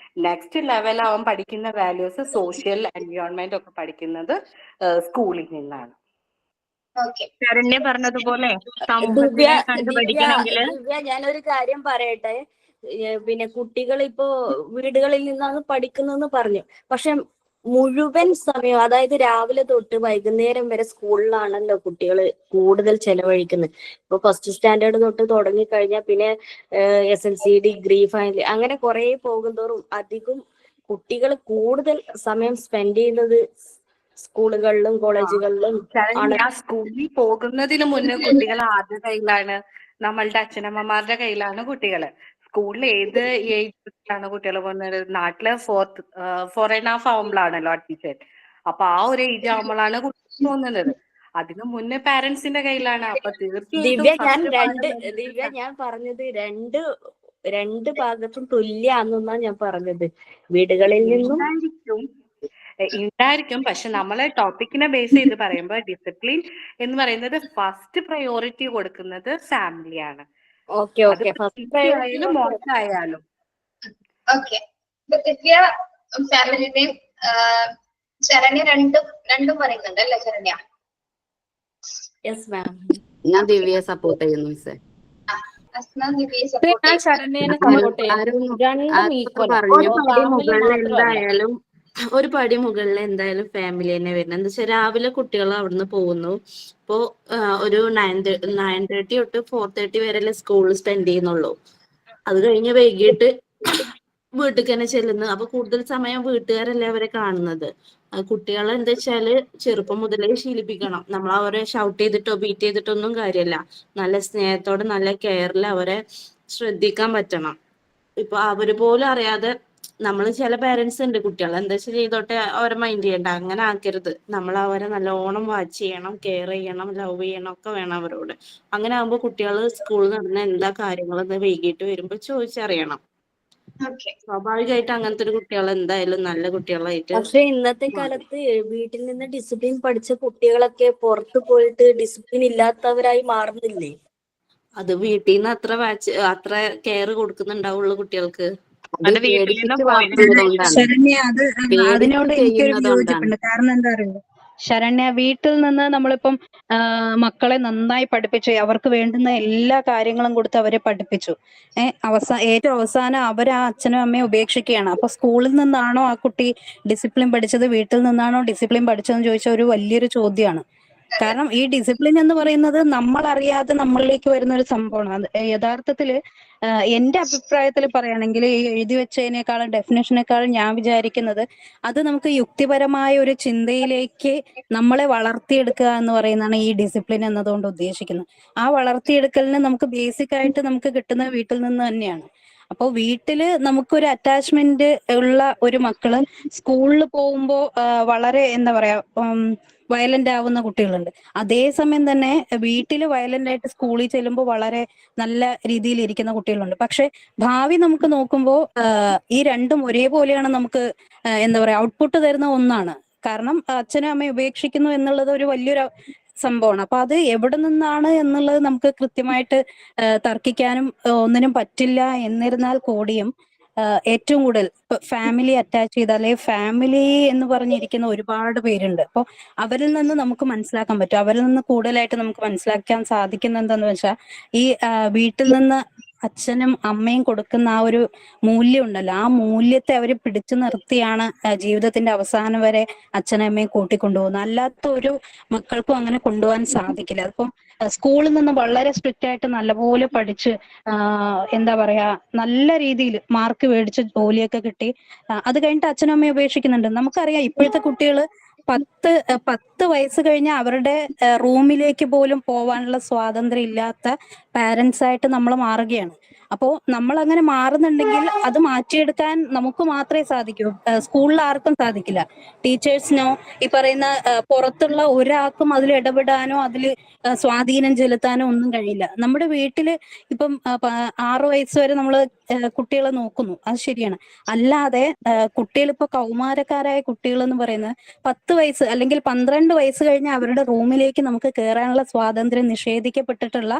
നെക്സ്റ്റ് ലെവൽ അവൻ പഠിക്കുന്ന വാല്യൂസ് സോഷ്യൽ എൻവയോൺമെന്റ് ഒക്കെ പഠിക്കുന്നത് സ്കൂളിൽ നിന്നാണ്. ശരണ്യ പറഞ്ഞതുപോലെ സമൂഹത്തിനെ കണ്ടുപഠിക്കണമെങ്കിൽ ഞാനൊരു കാര്യം പറയട്ടെ. പിന്നെ കുട്ടികൾ ഇപ്പോ വീടുകളിൽ നിന്നാണ് പഠിക്കുന്നതെന്ന് പറഞ്ഞു, പക്ഷെ മുഴുവൻ സമയം, അതായത് രാവിലെ തൊട്ട് വൈകുന്നേരം വരെ സ്കൂളിലാണല്ലോ കുട്ടികൾ കൂടുതൽ ചെലവഴിക്കുന്നത്. ഇപ്പൊ ഫസ്റ്റ് സ്റ്റാൻഡേർഡ് തൊട്ട് തുടങ്ങിക്കഴിഞ്ഞാൽ പിന്നെ SLC, ഡിഗ്രി, ഫൈനൽ, അങ്ങനെ കുറെ പോകുന്തോറും അധികം കുട്ടികൾ കൂടുതൽ സമയം സ്പെൻഡ് ചെയ്യുന്നത് സ്കൂളുകളിലും കോളേജുകളിലും ആണ്. സ്കൂളിൽ പോകുന്നതിന് മുന്നേ കുട്ടികൾ ആരുടെ കയ്യിലാണ്? നമ്മളുടെ അച്ഛനമ്മമാരുടെ കയ്യിലാണ് കുട്ടികള്. സ്കൂളിൽ ഏത് ഏജിലാണ് കുട്ടികൾ പോകുന്നത്? നാട്ടില് 4.5 ആവുമ്പോഴാണല്ലോ അഡ്മിഷൻ. അപ്പൊ ആ ഒരു ഏജ് ആകുമ്പോഴാണ് കുട്ടി തോന്നുന്നത്. അതിനു മുന്നേ പാരന്റ്സിന്റെ കയ്യിലാണ്. അപ്പൊ തീർച്ചയായിട്ടും ദിവ്യ ഞാൻ പറഞ്ഞത് രണ്ട് ഭാഗത്തും തുല്യാണെന്നാ ഞാൻ പറഞ്ഞത്. വീടുകളിൽ നിന്നും ഉണ്ടായിരിക്കും. പക്ഷെ നമ്മളെ ടോപ്പിക്കിനെ ബേസ് ചെയ്ത് പറയുമ്പോൾ ഡിസിപ്ലിൻ എന്ന് പറയുന്നത് ഫസ്റ്റ് പ്രയോറിറ്റി കൊടുക്കുന്നത് ഫാമിലിയാണ്. അത് ആയാലും മോശമായാലും. ഓക്കെ, ദിവ്യ ഫാമിലിനെയും ശരണ്യ രണ്ടും പറയുന്നുണ്ട് അല്ലേ ശരണ്യ? യെസ് മാം, ഞാൻ ദിവ്യയെ സപ്പോർട്ട് ചെയ്യുന്നു മിസ്സേ. ഞാൻ ശരണ്യനെ സപ്പോർട്ട് ചെയ്യുന്നു. ഒരു പടി മുകളിൽ എന്തായാലും ഫാമിലി തന്നെ വരുന്നത്. എന്താ വെച്ചാൽ രാവിലെ കുട്ടികൾ അവിടുന്ന് പോകുന്നു. ഇപ്പോ ഒരു 9:30 തൊട്ട് 4:30 വരെ സ്കൂളിൽ സ്പെൻഡ് ചെയ്യുന്നുള്ളൂ. അത് കഴിഞ്ഞ് വൈകിട്ട് വീട്ടിൽ തന്നെ ചെല്ലുന്നു. അപ്പൊ കൂടുതൽ സമയം വീട്ടുകാരല്ലേ അവരെ കാണുന്നത്. കുട്ടികളെ എന്താ വെച്ചാല് ചെറുപ്പം മുതലേ ശീലിപ്പിക്കണം. നമ്മൾ അവരെ ഷൗട്ട് ചെയ്തിട്ടോ ബീറ്റ് ചെയ്തിട്ടോ ഒന്നും കാര്യമല്ല. നല്ല സ്നേഹത്തോടെ നല്ല കെയറിൽ അവരെ ശ്രദ്ധിക്കാൻ പറ്റണം. ഇപ്പൊ അവര് പോലും അറിയാതെ നമ്മൾ ചില പേരൻസ് ഉണ്ട്, കുട്ടികൾ എന്താ വെച്ചാൽ ചെയ്തോട്ടെ അവരെ മൈൻഡ് ചെയ്യണ്ട, അങ്ങനെ ആക്കരുത്. നമ്മൾ അവരെ നല്ലോണം വാച്ച് ചെയ്യണം, കെയർ ചെയ്യണം, ലവ് ചെയ്യണം ഒക്കെ വേണം അവരോട്. അങ്ങനെ ആകുമ്പോൾ കുട്ടികൾ സ്കൂളിൽ നടന്ന എന്താ കാര്യങ്ങളെന്ന് വൈകിട്ട് വരുമ്പോൾ ചോദിച്ചറിയണം. സ്വാഭാവികമായിട്ട് അങ്ങനത്തെ ഒരു കുട്ടികൾ എന്തായാലും നല്ല കുട്ടികളായിട്ട്. പക്ഷെ ഇന്നത്തെ കാലത്ത് വീട്ടിൽ നിന്ന് ഡിസിപ്ലിൻ പഠിച്ച കുട്ടികളൊക്കെ പുറത്തു പോയിട്ട് ഡിസിപ്ലിൻ ഇല്ലാത്തവരായി മാറുന്നില്ലേ? അത് വീട്ടിൽ നിന്ന് അത്ര കെയർ കൊടുക്കുന്നുണ്ടാവുള്ളൂ കുട്ടികൾക്ക്. ശരണ്യ, അതിനോട് എനിക്കൊരു വിയോജിപ്പുണ്ട്. കാരണം എന്താ അറിയോ ശരണ്യ, വീട്ടിൽ നിന്ന് നമ്മളിപ്പം മക്കളെ നന്നായി പഠിപ്പിച്ചു, അവർക്ക് വേണ്ടുന്ന എല്ലാ കാര്യങ്ങളും കൊടുത്ത് അവരെ പഠിപ്പിച്ചു. ഏറ്റവും അവസാനം അവർ ആ അച്ഛനും അമ്മയും ഉപേക്ഷിക്കുകയാണ്. അപ്പൊ സ്കൂളിൽ നിന്നാണോ ആ കുട്ടി ഡിസിപ്ലിൻ പഠിച്ചത്, വീട്ടിൽ നിന്നാണോ ഡിസിപ്ലിൻ പഠിച്ചതെന്ന് ചോദിച്ച ഒരു വലിയൊരു ചോദ്യമാണ്. കാരണം ഈ ഡിസിപ്ലിൻ എന്ന് പറയുന്നത് നമ്മൾ അറിയാതെ നമ്മളിലേക്ക് വരുന്ന ഒരു സംഭവമാണ്. യഥാർത്ഥത്തില് എന്റെ അഭിപ്രായത്തിൽ പറയുകയാണെങ്കിൽ ഈ എഴുതി വെച്ചതിനേക്കാളും ഡെഫിനേഷനേക്കാളും ഞാൻ വിചാരിക്കുന്നത് അത് നമുക്ക് യുക്തിപരമായ ഒരു ചിന്തയിലേക്ക് നമ്മളെ വളർത്തിയെടുക്കുക എന്ന് പറയുന്നതാണ് ഈ ഡിസിപ്ലിൻ എന്നതുകൊണ്ട് ഉദ്ദേശിക്കുന്നത്. ആ വളർത്തിയെടുക്കലിന് നമുക്ക് ബേസിക് ആയിട്ട് നമുക്ക് കിട്ടുന്ന വീട്ടിൽ നിന്ന് തന്നെയാണ്. അപ്പോൾ വീട്ടില് നമുക്കൊരു അറ്റാച്ച്മെന്റ് ഉള്ള ഒരു മക്കള് സ്കൂളിൽ പോകുമ്പോൾ വളരെ എന്താ പറയാ വയലന്റ് ആവുന്ന കുട്ടികളുണ്ട്. അതേസമയം തന്നെ വീട്ടില് വയലന്റ് ആയിട്ട് സ്കൂളിൽ ചെല്ലുമ്പോൾ വളരെ നല്ല രീതിയിൽ ഇരിക്കുന്ന കുട്ടികളുണ്ട്. പക്ഷെ ഭാവി നമുക്ക് നോക്കുമ്പോൾ ഈ രണ്ടും ഒരേപോലെയാണ് നമുക്ക് എന്താ പറയാ ഔട്ട്പുട്ട് തരുന്ന ഒന്നാണ്. കാരണം അച്ഛനും അമ്മയും ഉപേക്ഷിക്കുന്നു എന്നുള്ളത് ഒരു വലിയൊരു സംഭവമാണ്. അപ്പൊ അത് എവിടെ നിന്നാണ് എന്നുള്ളത് നമുക്ക് കൃത്യമായിട്ട് തർക്കിക്കാനും ഒന്നിനും പറ്റില്ല. എന്നിരുന്നാൽ കൂടിയും ഏറ്റവും കൂടുതൽ ഫാമിലി അറ്റാച്ച് ചെയ്ത അല്ലെങ്കിൽ ഫാമിലി എന്ന് പറഞ്ഞിരിക്കുന്ന ഒരുപാട് പേരുണ്ട്. അപ്പോൾ അവരിൽ നിന്ന് നമുക്ക് മനസ്സിലാക്കാൻ പറ്റും. അവരിൽ നിന്ന് കൂടുതലായിട്ട് നമുക്ക് മനസ്സിലാക്കാൻ സാധിക്കുന്ന എന്താന്ന് വെച്ചാൽ ഈ വീട്ടിൽ നിന്ന് അച്ഛനും അമ്മയും കൊടുക്കുന്ന ആ ഒരു മൂല്യം ഉണ്ടല്ലോ, ആ മൂല്യത്തെ അവർ പിടിച്ചു നിർത്തിയാണ് ജീവിതത്തിന്റെ അവസാനം വരെ അച്ഛനും അമ്മയും കൂട്ടിക്കൊണ്ടുപോകുന്നത്. അല്ലാത്ത ഒരു മക്കൾക്കും അങ്ങനെ കൊണ്ടുപോകാൻ സാധിക്കില്ല. അതിപ്പം സ്കൂളിൽ നിന്ന് വളരെ സ്ട്രിക്റ്റ് ആയിട്ട് നല്ലപോലെ പഠിച്ച് എന്താ പറയാ നല്ല രീതിയിൽ മാർക്ക് മേടിച്ച് ജോലിയൊക്കെ കിട്ടി അത് കഴിഞ്ഞിട്ട് അച്ഛനും അമ്മയും ഉപേക്ഷിക്കുന്നുണ്ട്. നമുക്കറിയാം ഇപ്പോഴത്തെ കുട്ടികൾ 10 വയസ്സ് കഴിഞ്ഞ അവരുടെ റൂമിലേക്ക് പോലും പോവാനുള്ള സ്വാതന്ത്ര്യം ഇല്ലാത്ത പാരന്റ്സ് ആയിട്ട് നമ്മൾ മാറുകയാണ്. അപ്പോൾ നമ്മൾ അങ്ങനെ മാറുന്നുണ്ടെങ്കിൽ അത് മാറ്റിയെടുക്കാൻ നമുക്ക് മാത്രമേ സാധിക്കൂ. സ്കൂളിൽ ആർക്കും സാധിക്കില്ല. ടീച്ചേഴ്സിനോ ഈ പറയുന്ന പുറത്തുള്ള ഒരാൾക്കും അതിൽ ഇടപെടാനോ അതിൽ സ്വാധീനം ചെലുത്താനോ ഒന്നും കഴിയില്ല. നമ്മുടെ വീട്ടില് ഇപ്പം 6 വയസ്സ് വരെ നമ്മൾ കുട്ടികളെ നോക്കുന്നു, അത് ശരിയാണ്. അല്ലാതെ കുട്ടികൾ ഇപ്പൊ കൗമാരക്കാരായ കുട്ടികൾ എന്ന് പറയുന്നത് 10 വയസ്സ് അല്ലെങ്കിൽ 12 വയസ്സ് കഴിഞ്ഞ അവരുടെ റൂമിലേക്ക് നമുക്ക് കയറാനുള്ള സ്വാതന്ത്ര്യം നിഷേധിക്കപ്പെട്ടിട്ടുള്ള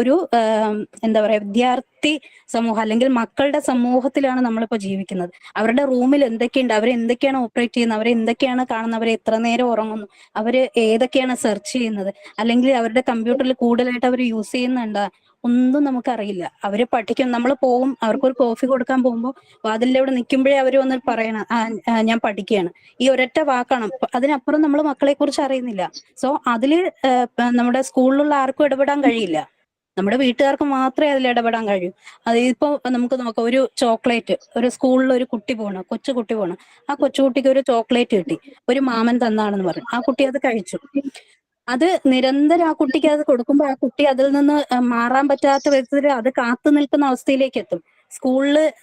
ഒരു എന്താ പറയാ വിദ്യാർത്ഥി സമൂഹം അല്ലെങ്കിൽ മക്കളുടെ സമൂഹത്തിലാണ് നമ്മളിപ്പോ ജീവിക്കുന്നത്. അവരുടെ റൂമിൽ എന്തൊക്കെയുണ്ട്, അവരെന്തൊക്കെയാണ് ഓപ്പറേറ്റ് ചെയ്യുന്നത്, അവരെന്തൊക്കെയാണ് കാണുന്നത്, അവർ എത്ര നേരം ഉറങ്ങുന്നു, അവര് ഏതൊക്കെയാണ് സെർച്ച് ചെയ്യുന്നത്, അല്ലെങ്കിൽ അവരുടെ കമ്പ്യൂട്ടറിൽ കൂടുതലായിട്ട് അവർ യൂസ് ചെയ്യുന്നുണ്ടോ ഒന്നും നമുക്കറിയില്ല. അവര് പഠിക്കും, നമ്മൾ പോകും, അവർക്കൊരു കോഫി കൊടുക്കാൻ പോകുമ്പോൾ വാതിലിന്റെ അവിടെ നിൽക്കുമ്പോഴേ അവർ വന്ന് പറയണം ഞാൻ പഠിക്കുകയാണ്. ഈ ഒരൊറ്റ വാക്കാണ്. അതിനപ്പുറം നമ്മൾ മക്കളെ കുറിച്ച് അറിയുന്നില്ല. സോ അതില് നമ്മുടെ സ്കൂളിലുള്ള ആർക്കും ഇടപെടാൻ കഴിയില്ല. നമ്മുടെ വീട്ടുകാർക്ക് മാത്രമേ അതിൽ ഇടപെടാൻ കഴിയൂ. അതിപ്പോ നമുക്ക് നോക്കാം, ഒരു ചോക്ലേറ്റ്, ഒരു സ്കൂളിൽ ഒരു കുട്ടി പോകണം, കൊച്ചുകുട്ടി പോകണം, ആ കൊച്ചുകുട്ടിക്ക് ഒരു ചോക്ലേറ്റ് കിട്ടി, ഒരു മാമൻ തന്നാണെന്ന് പറഞ്ഞു, ആ കുട്ടി അത് കഴിച്ചു. അത് നിരന്തരം ആ കുട്ടിക്ക് അത് കൊടുക്കുമ്പോൾ ആ കുട്ടി അതിൽ നിന്ന് മാറാൻ പറ്റാത്ത വിധത്തിൽ അത് കാത്തു നിൽക്കുന്ന അവസ്ഥയിലേക്ക് എത്തും.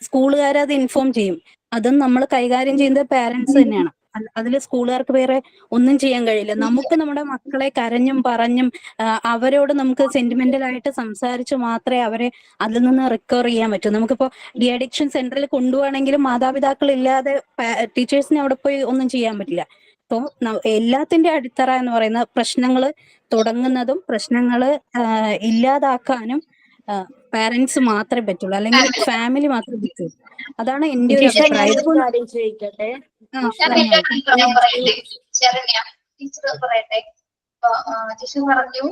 സ്കൂളുകാരെ അത് ഇൻഫോം ചെയ്യും. അതും നമ്മൾ കൈകാര്യം ചെയ്യുന്നത് പാരന്റ്സ് തന്നെയാണ്. അതിൽ സ്കൂളുകാർക്ക് വേറെ ഒന്നും ചെയ്യാൻ കഴിയില്ല. നമുക്ക് നമ്മുടെ മക്കളെ കരഞ്ഞും പറഞ്ഞും അവരോട് നമുക്ക് സെന്റിമെന്റൽ ആയിട്ട് സംസാരിച്ച് മാത്രമേ അവരെ അതിൽ നിന്ന് റിക്കവർ ചെയ്യാൻ പറ്റൂ. നമുക്കിപ്പോ ഡി അഡിക്ഷൻ സെന്ററിൽ കൊണ്ടുപോകണമെങ്കിലും മാതാപിതാക്കൾ ഇല്ലാതെ ടീച്ചേഴ്സിനെ അവിടെ പോയി ഒന്നും ചെയ്യാൻ പറ്റില്ല. അപ്പോൾ എല്ലാത്തിന്റെ അടിത്തറ എന്ന് പറയുന്ന പ്രശ്നങ്ങൾ തുടങ്ങുന്നതും പ്രശ്നങ്ങൾ ഇല്ലാതാക്കാനും പാരന്റ്സ് മാത്രമേ പറ്റുള്ളൂ, അല്ലെങ്കിൽ ഫാമിലി മാത്രമേ പറ്റുള്ളൂ. അതാണ് എന്റെ ഒരു അഭിപ്രായം. ഞാനൊരു കാര്യം ചോദിക്കട്ടെ. ഞാൻ പറയട്ടെ, ശരണ്യ ടീച്ചർ പറയട്ടെ. ടീച്ചർ പറഞ്ഞു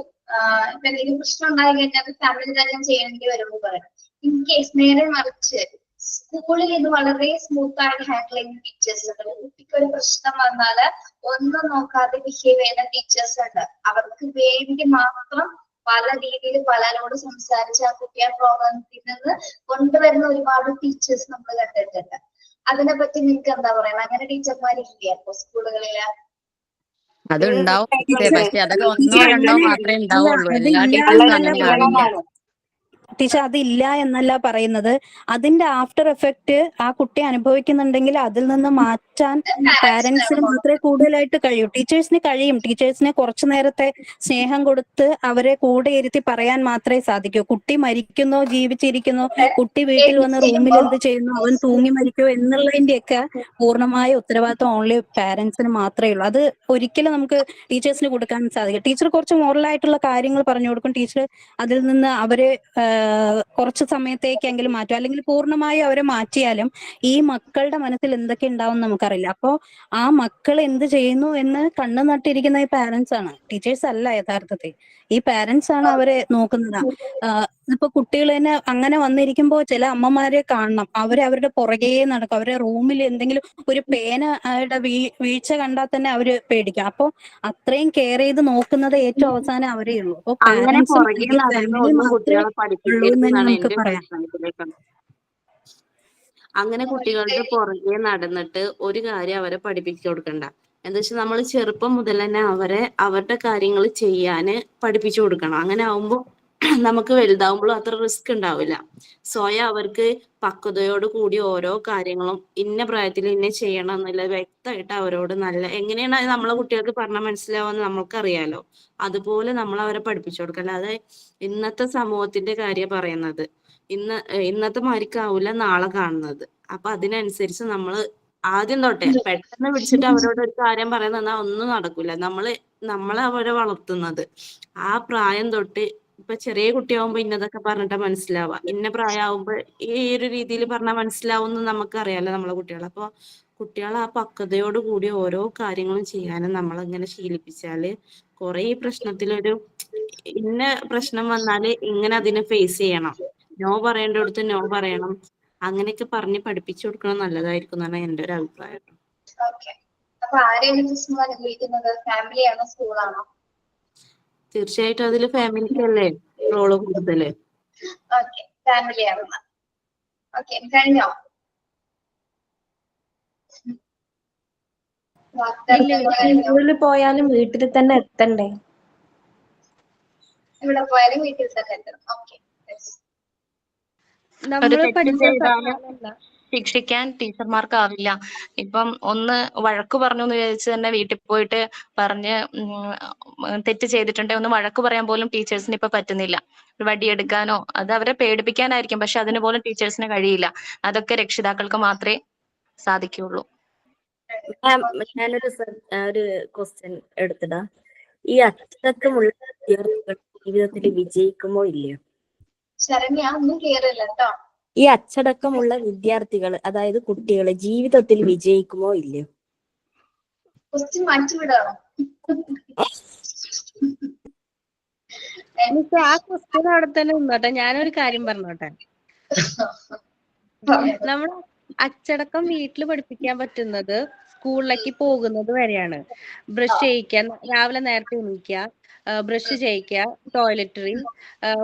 ഇപ്പൊ എന്തെങ്കിലും പ്രശ്നം ഉണ്ടായി കഴിഞ്ഞാൽ ഫാമിലി തന്നെ ചെയ്യേണ്ടി വരുമ്പോൾ പറയാം. ഇൻ കേസ് നേരെ മറിച്ച് സ്കൂളിൽ ഇത് വളരെ സ്മൂത്ത് ആയിട്ട് ഹാൻഡിൽ ചെയ്യുന്ന ടീച്ചേഴ്സ് ഉണ്ട്. കുട്ടിക്ക് ഒരു പ്രശ്നം വന്നാല് ഒന്നും നോക്കാതെ ബിഹേവ് ചെയ്യുന്ന ടീച്ചേഴ്സ് ഉണ്ട്. അവർക്ക് വേണ്ടി മാത്രം പല രീതിയിൽ പലരോട് സംസാരിച്ച് ആ കുട്ടിയെ പ്രോബ്ലത്തിൽ നിന്ന് കൊണ്ടുവരുന്ന ഒരുപാട് ടീച്ചേഴ്സ് നമ്മൾ കണ്ടിട്ടുണ്ട്. അതിനെ പറ്റി നിങ്ങൾക്ക് എന്താ പറയുക? അങ്ങനെ ടീച്ചർമാരില്ലേ അപ്പൊ സ്കൂളുകളില്? അതുണ്ടാവും, പക്ഷെ അതൊക്കെ ഒന്നോ രണ്ടോ മാത്രമേ ഉണ്ടാവുള്ളൂ. എല്ലാ ടീച്ചേഴ്സും അങ്ങനെ ആവില്ല. ടീച്ചർ അതില്ല എന്നല്ല പറയുന്നത്. അതിന്റെ ആഫ്റ്റർ എഫക്റ്റ് ആ കുട്ടി അനുഭവിക്കുന്നുണ്ടെങ്കിൽ അതിൽ നിന്ന് മാറ്റാൻ പാരന്റ്സിന് മാത്രമേ കൂടുതലായിട്ട് കഴിയൂ. ടീച്ചേഴ്സിന് കഴിയും. ടീച്ചേഴ്സിനെ കുറച്ചു നേരത്തെ സ്നേഹം കൊടുത്ത് അവരെ കൂടെ ഇരുത്തി പറയാൻ മാത്രമേ സാധിക്കൂ. കുട്ടി മരിക്കുന്നോ ജീവിച്ചിരിക്കുന്നോ, കുട്ടി വീട്ടിൽ വന്ന് റൂമിൽ എന്ത് ചെയ്യുന്നു, അവൻ തൂങ്ങി മരിക്കോ എന്നുള്ളതിന്റെയൊക്കെ പൂർണ്ണമായ ഉത്തരവാദിത്വം ഓൺലി പാരന്റ്സിന് മാത്രമേ ഉള്ളൂ. അത് ഒരിക്കലും നമുക്ക് ടീച്ചേഴ്സിന് കൊടുക്കാൻ സാധിക്കും. ടീച്ചർ കുറച്ച് മോറലായിട്ടുള്ള കാര്യങ്ങൾ പറഞ്ഞു കൊടുക്കും. ടീച്ചർ അതിൽ നിന്ന് അവരെ കുറച്ച് സമയത്തേക്കെങ്കിലും മാറ്റും. അല്ലെങ്കിൽ പൂർണ്ണമായും അവരെ മാറ്റിയാലും ഈ മക്കളുടെ മനസ്സിൽ എന്തൊക്കെ ഉണ്ടാവും നമുക്കറിയില്ല. അപ്പോൾ ആ മക്കൾ എന്ത് ചെയ്യുന്നു എന്ന് കണ്ണു നട്ടിരിക്കുന്ന ഈ പാരന്റ്സ് ആണ്, ടീച്ചേഴ്സ് അല്ല യഥാർത്ഥത്തിൽ. ഈ പാരന്റ്സ് ആണ് അവരെ നോക്കുന്നത്. ഇപ്പൊ കുട്ടികൾ തന്നെ അങ്ങനെ വന്നിരിക്കുമ്പോൾ ചില അമ്മമാരെ കാണണം, അവരുടെ പുറകെ നടക്കും. അവരുടെ റൂമിൽ എന്തെങ്കിലും ഒരു പേനയുടെ വീഴ്ച കണ്ടാൽ തന്നെ അവര് പേടിക്കും. അപ്പൊ അത്രയും കെയർ ചെയ്ത് നോക്കുന്നത് ഏറ്റവും അവസാനം അവരേ ഉള്ളൂ. അപ്പൊ അങ്ങനെ പാരന്റ്സും പുറകെ നടന്ന് ഒന്നും കുട്ടികളെ പഠിപ്പിക്കരുതെന്നാണ് എന്റെ അഭിപ്രായത്തിലേക്ക്. അങ്ങനെ കുട്ടികളുടെ പുറകെ നടന്നിട്ട് ഒരു കാര്യം അവരെ പഠിപ്പിച്ചു കൊടുക്കണ്ട. എന്താ വെച്ചാൽ നമ്മൾ ചെറുപ്പം മുതൽ തന്നെ അവരുടെ കാര്യങ്ങൾ ചെയ്യാന് പഠിപ്പിച്ചു കൊടുക്കണം. അങ്ങനെ ആവുമ്പോൾ നമുക്ക് വലുതാവുമ്പോഴും അത്ര റിസ്ക് ഉണ്ടാവില്ല. സ്വയം അവർക്ക് പക്വതയോട് കൂടി ഓരോ കാര്യങ്ങളും ഇന്ന പ്രായത്തിൽ ഇന്ന ചെയ്യണം എന്നുള്ള വ്യക്തമായിട്ട് അവരോട് എങ്ങനെയാണ് നമ്മളെ കുട്ടികൾക്ക് പറഞ്ഞാൽ മനസ്സിലാവുമെന്ന് നമ്മൾക്കറിയാലോ. അതുപോലെ നമ്മൾ അവരെ പഠിപ്പിച്ചു കൊടുക്കുക. അല്ലാതെ ഇന്നത്തെ സമൂഹത്തിന്റെ കാര്യം പറയുന്നത്, ഇന്നത്തെ മാതിരിക്കാവൂല നാളെ കാണുന്നത്. അപ്പൊ അതിനനുസരിച്ച് നമ്മള് ആദ്യം തൊട്ടേ പെട്ടെന്ന് പിടിച്ചിട്ട് അവരോട് ഒരു കാര്യം പറയുന്ന ഒന്നും നടക്കൂല. നമ്മളെ അവരെ വളർത്തുന്നത് ആ പ്രായം തൊട്ട്. ഇപ്പൊ ചെറിയ കുട്ടിയാവുമ്പോ ഇന്നതൊക്കെ പറഞ്ഞിട്ടാ മനസ്സിലാവുക. ഇന്ന പ്രായമാകുമ്പോ ഈ ഒരു രീതിയിൽ പറഞ്ഞാൽ മനസ്സിലാവും എന്ന് നമുക്കറിയാലോ നമ്മളെ കുട്ടികളെ. അപ്പൊ കുട്ടികളെ ആ പക്വതയോട് കൂടി ഓരോ കാര്യങ്ങളും ചെയ്യാനും നമ്മളിങ്ങനെ ശീലിപ്പിച്ചാല് കുറെ പ്രശ്നത്തിലൊരു ഇന്ന പ്രശ്നം വന്നാല് ഇങ്ങനെ അതിനെ ഫേസ് ചെയ്യണം, നോ പറയേണ്ടടുത്ത് നോ പറയണം, അങ്ങനെയൊക്കെ പറഞ്ഞ് പഠിപ്പിച്ചു കൊടുക്കണം നല്ലതായിരിക്കും എന്നാണ് എന്റെ ഒരു അഭിപ്രായം. അപ്പൊ ആരെയാണ് പ്രശ്നം അനുഭവിക്കുന്നത്? ഫാമിലിയാണോ സ്കൂളാണോ? തീർച്ചയായിട്ടും അതില് ഫാമിലിക്കല്ലേ റോള് കൂടുതല്. ഓക്കെ, ഫാമിലിയാണ്. ഓക്കെ, കഴിഞ്ഞോ? സ്കൂളിൽ പോയാലും വീട്ടിൽ തന്നെ എത്തണ്ടേ? ഇവിടെ പോയാലും വീട്ടിൽ തന്നെ എത്തണം. ഓക്കെ. ഒരു തെറ്റ് ചെയ്താല് ശിക്ഷിക്കാൻ ടീച്ചർമാർക്കാവില്ല. ഇപ്പം ഒന്ന് വഴക്ക് പറഞ്ഞു എന്ന് വിചാരിച്ച് തന്നെ വീട്ടിൽ പോയിട്ട് പറഞ്ഞ് തെറ്റ് ചെയ്തിട്ടുണ്ടെങ്കിൽ ഒന്ന് വഴക്ക് പറയാൻ പോലും ടീച്ചേഴ്സിന് ഇപ്പൊ പറ്റുന്നില്ല. വടിയെടുക്കാനോ അത് അവരെ പേടിപ്പിക്കാനായിരിക്കും, പക്ഷെ അതിന് പോലും ടീച്ചേഴ്സിന് കഴിയില്ല. അതൊക്കെ രക്ഷിതാക്കൾക്ക് മാത്രമേ സാധിക്കുള്ളൂ. ഞാനൊരു ക്വസ്റ്റ്യൻ എടുത്തിടാം. ഈ അച്ചടക്കമുള്ള വിദ്യാർത്ഥികൾ ജീവിതത്തിൽ വിജയിക്കുമോ ഇല്ലയോ? ശരണ്യ ഒന്നും ക്ലിയർ അല്ല കേട്ടോ. ഈ അച്ചടക്കമുള്ള വിദ്യാർത്ഥികൾ, അതായത് കുട്ടികളെ ജീവിതത്തിൽ വിജയിക്കുമോ ഇല്ലയോ? ക്വസ്റ്റ്യൻ മാറ്റിവിടാണോ? ആ ക്വസ്റ്റ്യൻ അവിടെ തന്നെ നിന്നോട്ടെ. ഞാനൊരു കാര്യം പറഞ്ഞോട്ടെ. നമ്മൾ അച്ചടക്കം വീട്ടിൽ പഠിപ്പിക്കാൻ പറ്റുന്നത് സ്കൂളിലേക്ക് പോകുന്നത് വരെയാണ്. ബ്രഷ് ചെയ്യിക്കാൻ, രാവിലെ നേരത്തെ എണീക്കുക, ബ്രഷ് ചെയ്യിക്കുക, ടോയ്ലറ്ററി,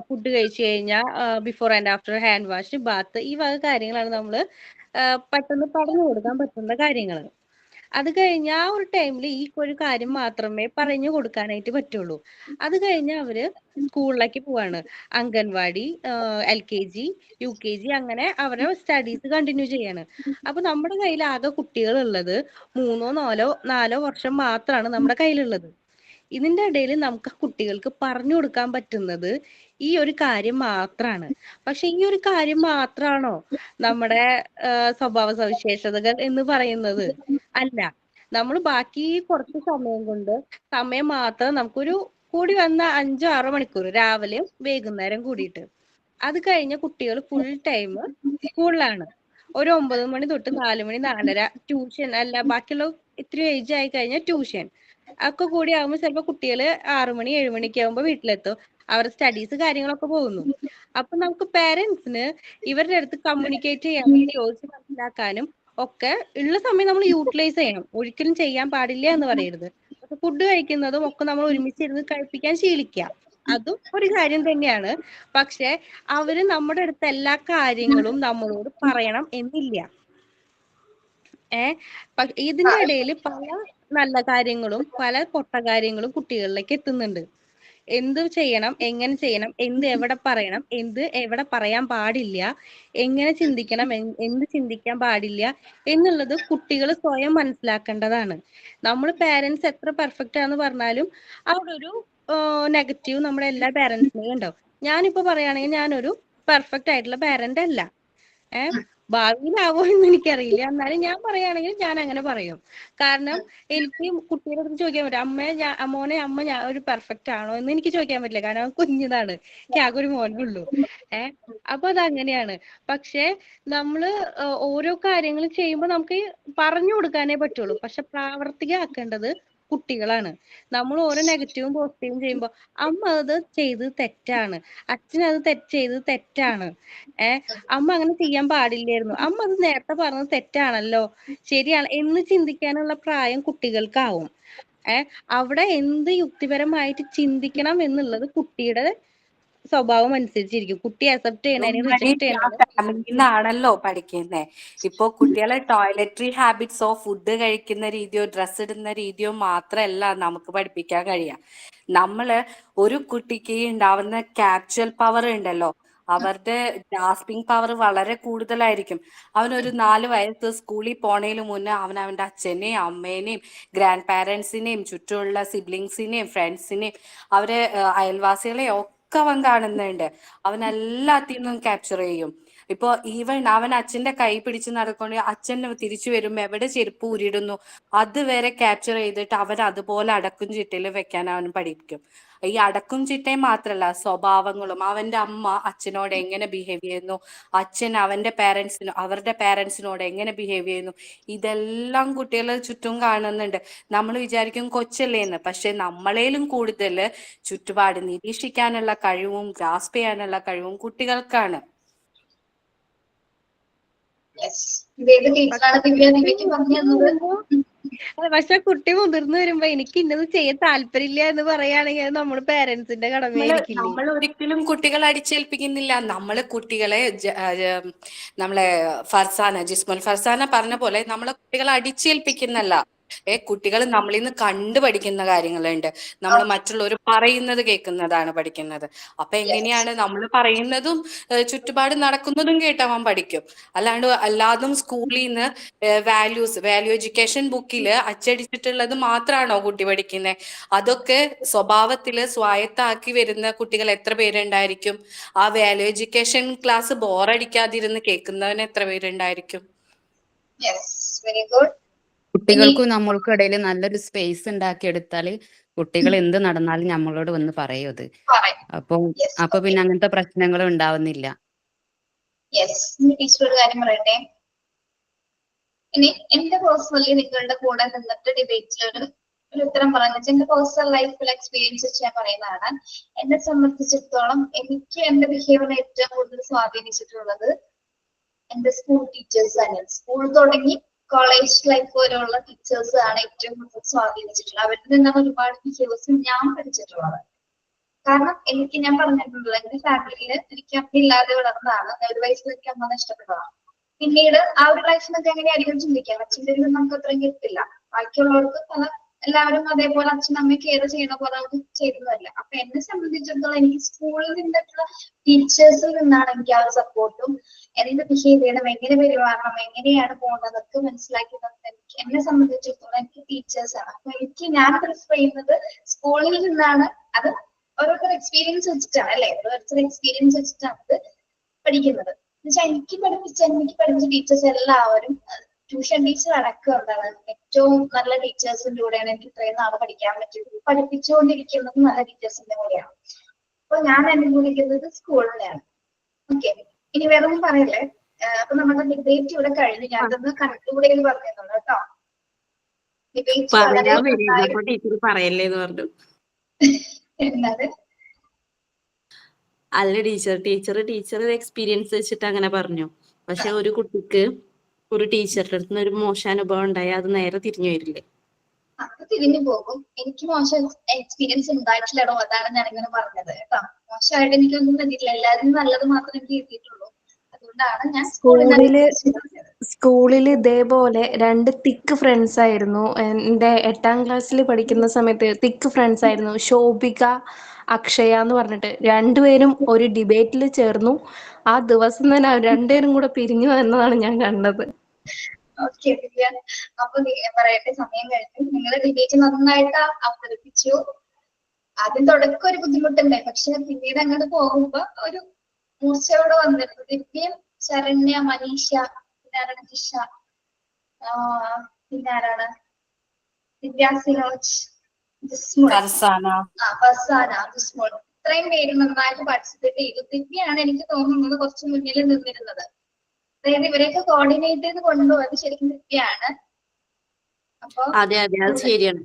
ഫുഡ് കഴിച്ചു കഴിഞ്ഞാൽ before and after hand wash, bath, ഈ വക കാര്യങ്ങളാണ് നമ്മൾ പെട്ടെന്ന് പറഞ്ഞു കൊടുക്കാൻ പറ്റുന്ന കാര്യങ്ങൾ. അത് കഴിഞ്ഞ ആ ഒരു ടൈമിൽ ഈ ഒരു കാര്യം മാത്രമേ പറഞ്ഞു കൊടുക്കാനായിട്ട് പറ്റുള്ളൂ. അത് കഴിഞ്ഞ് അവര് സ്കൂളിലേക്ക് പോവാണ്. അംഗൻവാടി, LKG, UKG അങ്ങനെ അവരെ സ്റ്റഡീസ് കണ്ടിന്യൂ ചെയ്യാണ്. അപ്പൊ നമ്മുടെ കയ്യിൽ ആകെ കുട്ടികൾ ഉള്ളത് 3-4 വർഷം മാത്രമാണ് നമ്മുടെ കയ്യിലുള്ളത്. ഇതിന്റെ ഇടയിൽ നമുക്ക് കുട്ടികൾക്ക് പറഞ്ഞു കൊടുക്കാൻ പറ്റുന്നത് ഈ ഒരു കാര്യം മാത്രമാണ്. പക്ഷെ ഈ ഒരു കാര്യം മാത്രാണോ നമ്മുടെ സ്വഭാവ സവിശേഷതകൾ എന്ന് പറയുന്നത്? അല്ല. നമ്മൾ ബാക്കി കുറച്ച് സമയം മാത്രം നമുക്കൊരു കൂടി വന്ന 5-6 മണിക്കൂർ രാവിലെയും വൈകുന്നേരം കൂടിയിട്ട്. അത് കഴിഞ്ഞ കുട്ടികൾ ഫുൾ ടൈം സ്കൂളിലാണ്. ഒരു 9 മണി തൊട്ട് 4 മണി 4:30 ട്യൂഷൻ, അല്ല ബാക്കിയുള്ള ഇത്തിരി ഏജ് ആയി കഴിഞ്ഞാൽ ട്യൂഷൻ ഒക്കെ കൂടി ആകുമ്പോൾ ചിലപ്പോൾ കുട്ടികള് 6 മണി 7 മണിക്ക് ആകുമ്പോൾ വീട്ടിലെത്തും. അവരുടെ സ്റ്റഡീസ് കാര്യങ്ങളൊക്കെ പോകുന്നു. അപ്പൊ നമുക്ക് പേരൻസിന് ഇവരുടെ അടുത്ത് കമ്മ്യൂണിക്കേറ്റ് ചെയ്യാനും ചോദിച്ച് മനസ്സിലാക്കാനും ഒക്കെ ഉള്ള സമയം നമ്മൾ യൂട്ടിലൈസ് ചെയ്യണം. ഒരിക്കലും ചെയ്യാൻ പാടില്ല എന്ന് പറയരുത്. പക്ഷെ ഫുഡ് കഴിക്കുന്നതും ഒക്കെ നമ്മൾ ഒരുമിച്ചിരുന്ന് കഴിപ്പിക്കാൻ ശീലിക്കുക, അതും ഒരു കാര്യം തന്നെയാണ്. പക്ഷെ അവര് നമ്മുടെ അടുത്ത് എല്ലാ കാര്യങ്ങളും നമ്മളോട് പറയണം എന്നില്ല. ഇതിന്റെ ഇടയിൽ പല നല്ല കാര്യങ്ങളും പല പൊട്ട കാര്യങ്ങളും കുട്ടികളിലേക്ക് എത്തുന്നുണ്ട്. എന്ത് ചെയ്യണം, എങ്ങനെ ചെയ്യണം, എന്ത് എവിടെ പറയണം, എന്ത് എവിടെ പറയാൻ പാടില്ല, എങ്ങനെ ചിന്തിക്കണം, എന്ത് ചിന്തിക്കാൻ പാടില്ല എന്നുള്ളത് കുട്ടികൾ സ്വയം മനസ്സിലാക്കേണ്ടതാണ്. നമ്മൾ പേരൻസ് എത്ര പെർഫെക്റ്റ് ആണെന്ന് പറഞ്ഞാലും അവിടെ ഒരു നെഗറ്റീവ് നമ്മുടെ എല്ലാ പേരൻസിനെയും ഉണ്ടാവും. ഞാനിപ്പോ പറയുകയാണെങ്കിൽ ഞാനൊരു പെർഫെക്റ്റ് ആയിട്ടുള്ള പേരന്റ് അല്ല. ഭാവിയിലാവോ എന്ന് എനിക്കറിയില്ല. എന്നാലും ഞാൻ പറയുകയാണെങ്കിൽ ഞാൻ അങ്ങനെ പറയും. കാരണം എനിക്ക് കുട്ടിയുടെ അടുത്ത് ചോദിക്കാൻ പറ്റും, മോനെ അമ്മ ഞാൻ ഒരു പെർഫെക്റ്റ് ആണോ എന്ന് എനിക്ക് ചോദിക്കാൻ പറ്റില്ല. കാരണം കുഞ്ഞിതാണ്, എനിക്ക് ആകെ ഒരു മോനേ ഉള്ളൂ. അപ്പൊ അതങ്ങനെയാണ്. പക്ഷെ നമ്മള് ഓരോ കാര്യങ്ങൾ ചെയ്യുമ്പോൾ നമുക്ക് പറഞ്ഞു കൊടുക്കാനേ പറ്റുള്ളൂ. പക്ഷെ പ്രാവർത്തികമാക്കേണ്ടത് കുട്ടികളാണ്. നമ്മൾ ഓരോ നെഗറ്റീവും പോസിറ്റീവും ചെയ്യുമ്പോൾ അമ്മ അത് ചെയ്ത് തെറ്റാണ്, അച്ഛൻ അത് ചെയ്ത് തെറ്റാണ്, അമ്മ അങ്ങനെ ചെയ്യാൻ പാടില്ലായിരുന്നു, അമ്മ അത് നേരത്തെ പറഞ്ഞത് തെറ്റാണല്ലോ, ശരിയാണ് എന്ന് ചിന്തിക്കാനുള്ള പ്രായം കുട്ടികൾക്കാവും. അവിടെ എന്ത് യുക്തിപരമായിട്ട് ചിന്തിക്കണം എന്നുള്ളത് കുട്ടിയുടെ സ്വഭാവം അനുസരിച്ചിരിക്കും. കുട്ടി അക്സെപ്റ്റ് ചെയ്യണതിന് റിജക്ട് ഫാമിലിന്നാണല്ലോ പഠിക്കുന്നേ. ഇപ്പൊ കുട്ടികളെ ടോയ്ലറ്ററി ഹാബിറ്റ്സോ ഫുഡ് കഴിക്കുന്ന രീതിയോ ഡ്രസ്സ് ഇടുന്ന രീതിയോ മാത്രമല്ല നമുക്ക് പഠിപ്പിക്കാൻ കഴിയുക. നമ്മള് ഒരു കുട്ടിക്ക് ഉണ്ടാവുന്ന ക്യാപ്ച്വൽ പവർ ഉണ്ടല്ലോ, അവരുടെ ഗ്രാസ്പിംഗ് പവർ വളരെ കൂടുതലായിരിക്കും. അവനൊരു 4 വയസ്സ് സ്കൂളിൽ പോണേന് മുന്നേ അവന്റെ അച്ഛനെയും അമ്മേനെയും ഗ്രാൻഡ് പാരൻസിനെയും ചുറ്റുമുള്ള സിബ്ലിങ്സിനെയും ഫ്രണ്ട്സിനെയും അവരെ അയൽവാസികളെയും ഒക്കെ അവൻ കാണുന്നുണ്ട്. അവൻ എല്ലാത്തിനും ക്യാപ്ചർ ചെയ്യും. ഇപ്പൊ ഈവൻ അവൻ അച്ഛന്റെ കൈ പിടിച്ച് നടക്കൊണ്ട് അച്ഛൻ തിരിച്ചു വരുമ്പോ എവിടെ ചെരുപ്പ് ഊരിടുന്നു അതുവരെ ക്യാപ്ചർ ചെയ്തിട്ട് അവൻ അതുപോലെ അടക്കും ചിട്ടയിൽ വെക്കാൻ അവൻ പഠിപ്പിക്കും. ഈ അടക്കും ചിട്ടയും മാത്രല്ല, സ്വഭാവങ്ങളും അവന്റെ അമ്മ അച്ഛനോട് എങ്ങനെ ബിഹേവ് ചെയ്യുന്നു, അച്ഛൻ അവരുടെ പാരൻസിനോട് എങ്ങനെ ബിഹേവ് ചെയ്യുന്നു, ഇതെല്ലാം കുട്ടികളെ ചുറ്റും കാണുന്നുണ്ട്. നമ്മൾ വിചാരിക്കും കൊച്ചല്ലേന്ന്, പക്ഷെ നമ്മളേലും കൂടുതൽ ചുറ്റുപാട് നിരീക്ഷിക്കാനുള്ള കഴിവും ഗ്രാസ്പ് ചെയ്യാനുള്ള കഴിവും കുട്ടികൾക്കാണ്. പക്ഷെ കുട്ടി മുതിർന്നു വരുമ്പോ എനിക്ക് ഇന്നത് ചെയ്യാൻ താല്പര്യമില്ല എന്ന് പറയുകയാണെങ്കിൽ അത് നമ്മുടെ പേരൻസിന്റെ കടമയായിരിക്കില്ലേ? നമ്മൾ ഒരിക്കലും കുട്ടികളെ അടിച്ചേൽപ്പിക്കുന്നില്ല. നമ്മള് കുട്ടികളെ നമ്മളെ ജിസ്മൽ ഫർസാന പറഞ്ഞ പോലെ നമ്മളെ കുട്ടികളെ അടിച്ചേൽപ്പിക്കുന്നല്ല. കുട്ടികൾ നമ്മളിൽ നിന്ന് കണ്ടു പഠിക്കുന്ന കാര്യങ്ങളുണ്ട്. നമ്മൾ മറ്റുള്ളവർ പറയുന്നത് കേൾക്കുന്നതാണ് പഠിക്കുന്നത്. അപ്പൊ എങ്ങനെയാണ് നമ്മൾ പറയുന്നതും ചുറ്റുപാട് നടക്കുന്നതും കേട്ട് അവൻ പഠിക്കും. അല്ലാതും സ്കൂളിൽ നിന്ന് വാല്യൂ എഡ്യൂക്കേഷൻ ബുക്കില് അച്ചടിച്ചിട്ടുള്ളത് മാത്രമാണോ കുട്ടി പഠിക്കുന്നത്? അതൊക്കെ സ്വഭാവത്തില് സ്വായത്താക്കി വരുന്ന കുട്ടികൾ എത്ര പേരുണ്ടായിരിക്കും? ആ വാല്യൂ എഡ്യൂക്കേഷൻ ക്ലാസ് ബോറടിക്കാതിരുന്ന് കേൾക്കുന്നവന് എത്ര പേരുണ്ടായിരിക്കും? കുട്ടികൾക്കും നമ്മൾക്കും ഇടയിൽ നല്ലൊരു സ്പേസ് ഉണ്ടാക്കിയെടുത്താൽ കുട്ടികൾ എന്ത് നടന്നാലും നമ്മളോട് വന്ന് പറയും അത്. അപ്പൊ പിന്നെ അങ്ങനത്തെ പ്രശ്നങ്ങളും ഉണ്ടാവുന്നില്ല. ടീച്ചറോട് കാര്യം പറയട്ടെ. ഇനി എന്റെ പേഴ്സണലി നിങ്ങളുടെ കൂടെ നിന്നിട്ട് ഡിബേറ്റിൽ ഒരു ഉത്തരം പറഞ്ഞു എന്റെ പേഴ്സണൽ ലൈഫിൽ എക്സ്പീരിയൻസ് വെച്ച് ഞാൻ പറയുന്നതാണ്. എന്നെ സംബന്ധിച്ചിടത്തോളം എനിക്ക് എന്റെ ബിഹേവിയറിനെ ഏറ്റവും കൂടുതൽ സ്വാധീനിച്ചിട്ടുള്ളത് എന്റെ സ്കൂൾ ടീച്ചേഴ്സ് ആണ്. സ്കൂൾ തുടങ്ങി കോളേജ് ലൈഫ് വരെയുള്ള ടീച്ചേഴ്സ് ആണ് ഏറ്റവും കൂടുതൽ സ്വാധീനിച്ചിട്ടുള്ളത്. അവരിൽ നിന്നാണ് ഒരുപാട് ബിഹേവിയേഴ്സ് ഞാൻ പഠിച്ചിട്ടുള്ളത്. കാരണം ഞാൻ പറഞ്ഞിട്ടുണ്ടല്ലോ, എന്റെ ഫാമിലിയില് എനിക്ക് അമ്മ ഇല്ലാതെ വളർന്നതാണ്. 1 വയസ്സിൽ എനിക്ക് അമ്മ നഷ്ടപ്പെട്ടതാണ്. പിന്നീട് ആ ഒരു ലൈഫ് നമുക്ക് എങ്ങനെയായിരിക്കും ചിന്തിക്കാം, അച്ഛൻ്റെ നമുക്ക് അത്രയും കിട്ടില്ല. ബാക്കിയുള്ളവർക്ക് എല്ലാവരും അതേപോലെ അച്ഛനമ്മ കെയർ ചെയ്യണ പോലെ അവർക്ക് ചെയ്തതല്ല. അപ്പൊ എന്നെ സംബന്ധിച്ചിടത്തോളം എനിക്ക് സ്കൂളിൽ നിന്നിട്ടുള്ള ടീച്ചേഴ്സിൽ നിന്നാണ് എനിക്ക് ആ ഒരു സപ്പോർട്ടും എന്ത് ബിഹേവ് ചെയ്യണം, എങ്ങനെ പെരുമാറണം, എങ്ങനെയാണ് പോകുന്നതൊക്കെ മനസ്സിലാക്കി തന്നത് എനിക്ക് എന്നെ സംബന്ധിച്ചിടത്തോളം എനിക്ക് ടീച്ചേഴ്സ് ആണ്. അപ്പൊ ഞാൻ പ്രിഫർ ചെയ്യുന്നത് സ്കൂളിൽ നിന്നാണ്. അത് ഓരോരുത്തർ എക്സ്പീരിയൻസ് വെച്ചിട്ടാണ് അല്ലെ, ഓരോരുത്തർ എക്സ്പീരിയൻസ് വെച്ചിട്ടാണ് അത് പഠിക്കുന്നത്. എന്നുവെച്ചാൽ എനിക്ക് പഠിപ്പിച്ച ടീച്ചേഴ്സ് എല്ലാവരും ട്യൂഷൻ ടീച്ചർ അടക്കം എന്താണ് ഏറ്റവും നല്ല ടീച്ചേഴ്സിന്റെ കൂടെയാണ് എനിക്ക് ഇത്രയും നാളെ പഠിക്കാൻ പറ്റിയത്. പഠിപ്പിച്ചുകൊണ്ടിരിക്കുന്നത് നല്ല ടീച്ചേഴ്സിന്റെ കൂടെയാണ്. അപ്പൊ ഞാൻ അനുഭവിക്കുന്നത് സ്കൂളിനെയാണ്. ഓക്കെ, ഇനി വേറെ ഒന്നും പറയല്ലേ. അപ്പൊ നമ്മുടെ ഡിബേറ്റ് ഇവിടെ കഴിഞ്ഞു. ഞാനതൊന്ന് കൺക്ലൂഡ് ചെയ്ത് പറഞ്ഞിരുന്നുള്ളൂ കേട്ടോ. ഡിബേറ്റ് പറയല്ലേന്ന് എന്നത് അല്ല ടീച്ചർ എക്സ്പീരിയൻസ് വെച്ചിട്ട് അങ്ങനെ പറഞ്ഞു. പക്ഷെ ഒരു കുട്ടിക്ക് ഒരു ടീച്ചറുടെ അടുത്ത് ഒരു മോശം അനുഭവം ഉണ്ടായാൽ അത് നേരെ തിരിഞ്ഞു വരില്ലേ? അത് തിരിഞ്ഞു പോകും. എനിക്ക് മോശം എക്സ്പീരിയൻസ് ഉണ്ടായിട്ടില്ലടോ, അതാണ് ഞാൻ ഇങ്ങനെ പറഞ്ഞത് കേട്ടോ. മോശമായിട്ട് എനിക്കൊന്നും പറ്റിയിട്ടില്ല, എല്ലാവരും നല്ലത് മാത്രമേ എനിക്ക് കിട്ടിയിട്ടുള്ളൂ. അതുകൊണ്ടാണ് ഞാൻ സ്കൂളിൽ ഇതേപോലെ 2 തിക്ക് ഫ്രണ്ട്സ് ആയിരുന്നു. എൻ്റെ 8ാം ക്ലാസ്സിൽ പഠിക്കുന്ന സമയത്ത് തിക്ക് ഫ്രണ്ട്സ് ആയിരുന്നു. ശോഭിക, അക്ഷയ എന്ന് പറഞ്ഞിട്ട് രണ്ടുപേരും ഒരു ഡിബേറ്റിൽ ചേർന്നു. ആ ദിവസം തന്നെ രണ്ടുപേരും കൂടെ പിരിഞ്ഞു എന്നതാണ് ഞാൻ കണ്ടത്. ഓക്കെ ദിവ്യ, അപ്പൊ പറയട്ടെ, സമയം കഴിഞ്ഞു. നിങ്ങൾ ഡിബേറ്റ് നന്നായിട്ട് അവതരിപ്പിച്ചു. ആദ്യം തുടക്കം ഒരു ബുദ്ധിമുട്ടുണ്ടായി, പക്ഷെ പിന്നീട് അങ്ങോട്ട് പോകുമ്പോ ഒരു മൂർച്ചയോടെ വന്നിരുന്നു. ദിവ്യയും ശരണ്യ, മനീഷ, പിന്നെ ആരാണ് ജിഷ, പിന്നെ ആരാണ് ദിവ്യാസിനോജ്, ഫർസാന, ജിസ്മോൾ, ഇത്രയും പേര് നന്നായിട്ട് പാർട്ടിസിപ്പേറ്റ് ചെയ്തു. ദിവ്യയാണ് എനിക്ക് തോന്നുന്നത് കുറച്ച് മുന്നിൽ നിന്നിരുന്നത്. അതായത് ഇവരെയൊക്കെ കോർഡിനേറ്റ് ചെയ്ത് കൊണ്ടുപോയത് ശരിക്കും ദിവ്യയാണ്. അപ്പൊ അതെ അത് ശരിയാണ്.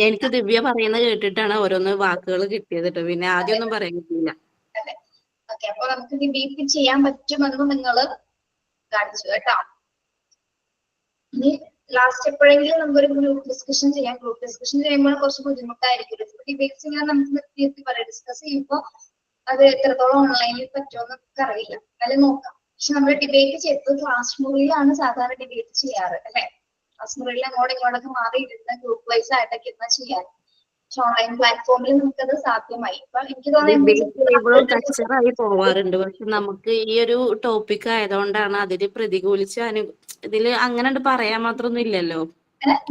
എനിക്ക് ദിവ്യ പറയുന്നത് കേട്ടിട്ടാണ് ഓരോന്ന് വാക്കുകൾ കിട്ടിയത് കേട്ടോ. പിന്നെ ആദ്യമൊന്നും പറയാൻ പറ്റില്ല. അതെ, ഓക്കെ, അപ്പൊ നമുക്ക് ഡിബേറ്റ് ചെയ്യാൻ പറ്റുമെന്ന് നിങ്ങൾ കാണിച്ചു കേട്ടോ. ഇനി ലാസ്റ്റ് എപ്പോഴെങ്കിലും നമുക്കൊരു ഗ്രൂപ്പ് ഡിസ്കഷൻ ചെയ്യാം. ഗ്രൂപ്പ് ഡിസ്കഷൻ ചെയ്യുമ്പോൾ കുറച്ച് ബുദ്ധിമുട്ടായിരിക്കും. ഡിബേറ്റ്സ് ഇങ്ങനെ നമുക്ക് നിർത്തി പറയാം. ഡിസ്കസ് ചെയ്യുമ്പോൾ അത് എത്രത്തോളം ഓൺലൈനിൽ പറ്റുമോ എന്നൊക്കെ അറിയില്ല, അതിൽ നോക്കാം. പക്ഷെ നമ്മൾ ഡിബേറ്റ് ചെയ്തത് ക്ലാസ് മുറിയിലാണ് സാധാരണ ഡിബേറ്റ് ചെയ്യാറ് അല്ലെ. ക്ലാസ് മുറിയിൽ അങ്ങോട്ടും ഇങ്ങോട്ടൊക്കെ മാറി ഇരുന്ന് ഗ്രൂപ്പ് വൈസ് ആയിട്ടൊക്കെ ഇരുന്ന് ചെയ്യാറ്. പക്ഷെ ഓൺലൈൻ പ്ലാറ്റ്ഫോമിൽ നമുക്കത് സാധ്യമായി. അപ്പൊ എനിക്ക് തോന്നുന്നു പോവാറുണ്ട്. പക്ഷെ നമുക്ക് ഈ ഒരു ടോപ്പിക് ആയതുകൊണ്ടാണ് അതില് പ്രതികൂലിച്ച് ഇതില് അങ്ങനെ പറയാൻ മാത്രമൊന്നും ഇല്ലല്ലോ.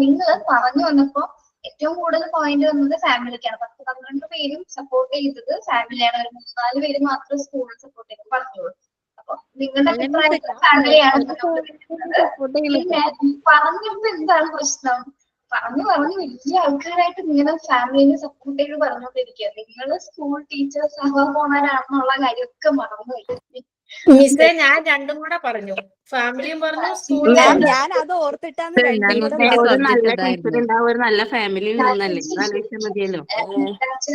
നിങ്ങൾ പറഞ്ഞു വന്നപ്പോ ഏറ്റവും കൂടുതൽ പോയിന്റ് വന്നത് ഫാമിലിക്കാണ്. 10-12 പേരും സപ്പോർട്ട് ചെയ്തത് ഫാമിലിയാണ്. ഒരു 3-4 പേര് മാത്രം സ്കൂളിൽ സപ്പോർട്ട് ചെയ്ത് പറഞ്ഞോളൂ. അപ്പൊ നിങ്ങളുടെ അഭിപ്രായത്തിൽ ഫാമിലിയാണ് പറഞ്ഞപ്പോ എന്താണ് പ്രശ്നം? പറഞ്ഞു വലിയ ആൾക്കാരായിട്ട് നിങ്ങൾ ഫാമിലിനെ സപ്പോർട്ട് ചെയ്ത് പറഞ്ഞുകൊണ്ടിരിക്കുക. നിങ്ങൾ സ്കൂൾ ടീച്ചേഴ്സ് ആവാൻ പോണവരാണെന്നുള്ള കാര്യമൊക്കെ മറന്നുപോയി. മിസ്സേ, ഞാൻ രണ്ടും കൂടെ പറഞ്ഞു, ഫാമിലിയും പറഞ്ഞു, സ്കൂളും പറഞ്ഞു. ഞാൻ അത് ഓർത്തിട്ടാണ് രണ്ടും കൂടെ ഒരു നല്ല ടീച്ചർ ഉണ്ടാവും, ഒരു നല്ല ഫാമിലിയിൽ നിന്നല്ലേ, ആലോചിച്ചാൽ മതിയല്ലോ.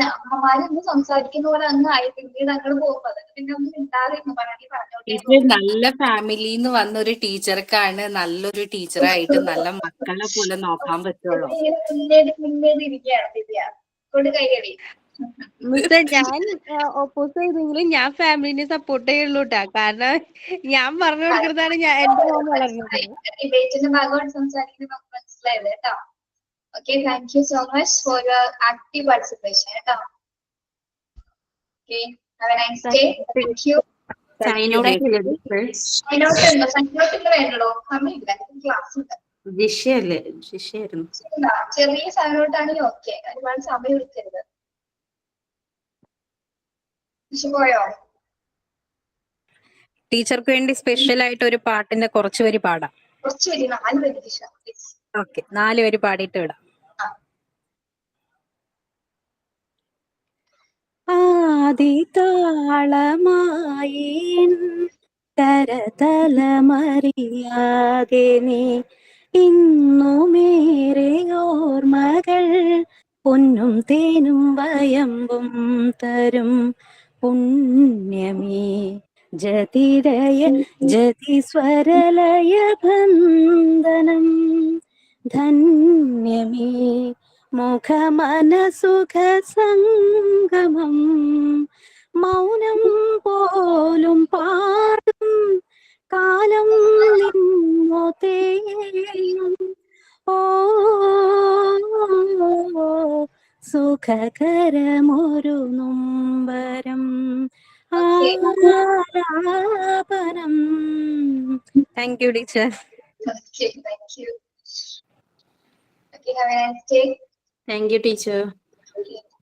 അമ്മമാരൊന്ന് സംസാരിക്കുന്ന പോലെ അങ്ങ് ആയി. പിന്നീട് അങ്ങോട്ട് പോകുമ്പോ പിന്നെ ഒന്നും ഉണ്ടാകുന്നു പറഞ്ഞോട്ടെ. നല്ല ഫാമിലിന്ന് വന്ന ഒരു ടീച്ചർക്കാണ് നല്ലൊരു ടീച്ചറായിട്ട് നല്ല മക്കളെ പോലെ നോക്കാൻ പറ്റുള്ളൂ. മുന്നേറി ഇരിക്കുകയാണ് ദിവ്യ. കൊണ്ട് കൈയടി. മിസ്സേ, ഞാൻ ഓപ്പോസ് ചെയ്തെങ്കിലും ഞാൻ ഫാമിലിനെ സപ്പോർട്ട് ചെയ്യുള്ളൂ കേട്ടാ. കാരണം ഞാൻ പറഞ്ഞു കൊടുക്കുന്നതാണ് എന്റെ മോൻ വളർന്നത്. ഡിബേറ്റിന്റെ ഭാഗമായിട്ട് സംസാരിക്കുന്നത് നമുക്ക് മനസ്സിലായത് കേട്ടോ. Okay, thank you so much for your active participation കേട്ടോ. Okay, have a nice day. Thank you. സൈനോട്ട് വേണ്ടോ? സമയമില്ല, ക്ലാസ് ഉണ്ട്. ജിഷയായിരുന്നു. ചെറിയ സൈനോട്ടാണെങ്കിൽ ഓക്കെ, ഒരുപാട് സമയം എടുക്കരുത്. പോയോ? ടീച്ചർക്ക് വേണ്ടി സ്പെഷ്യൽ ആയിട്ട് ഒരു പാട്ടിന്റെ കുറച്ച് വരി പാടാം. കുറച്ച് വരി 4 വരി ദിശ. ഓക്കെ, 4 വരി പാടിയിട്ട് വിടാം. ആദിതാളമായി തരതലമറിയാതെ നീ ഇന്നുമേറെ ഓർമ്മകൾ പൊന്നും തേനും വയമ്പും തരും പുണ്യമേ ജതിരയ ജതിസ്വരലയ ബന്ധനം ധന്യമേ മുഖമനസുഖ സംഗമം മൗനം പോലും പാടും കാലം നിന്നോ തേയും ഓ സുഖകരമൊരു നൊമ്പരം ആലാപനം. Thank you teacher. Okay, thank you. Okay, have a nice day. Thank you teacher. Okay.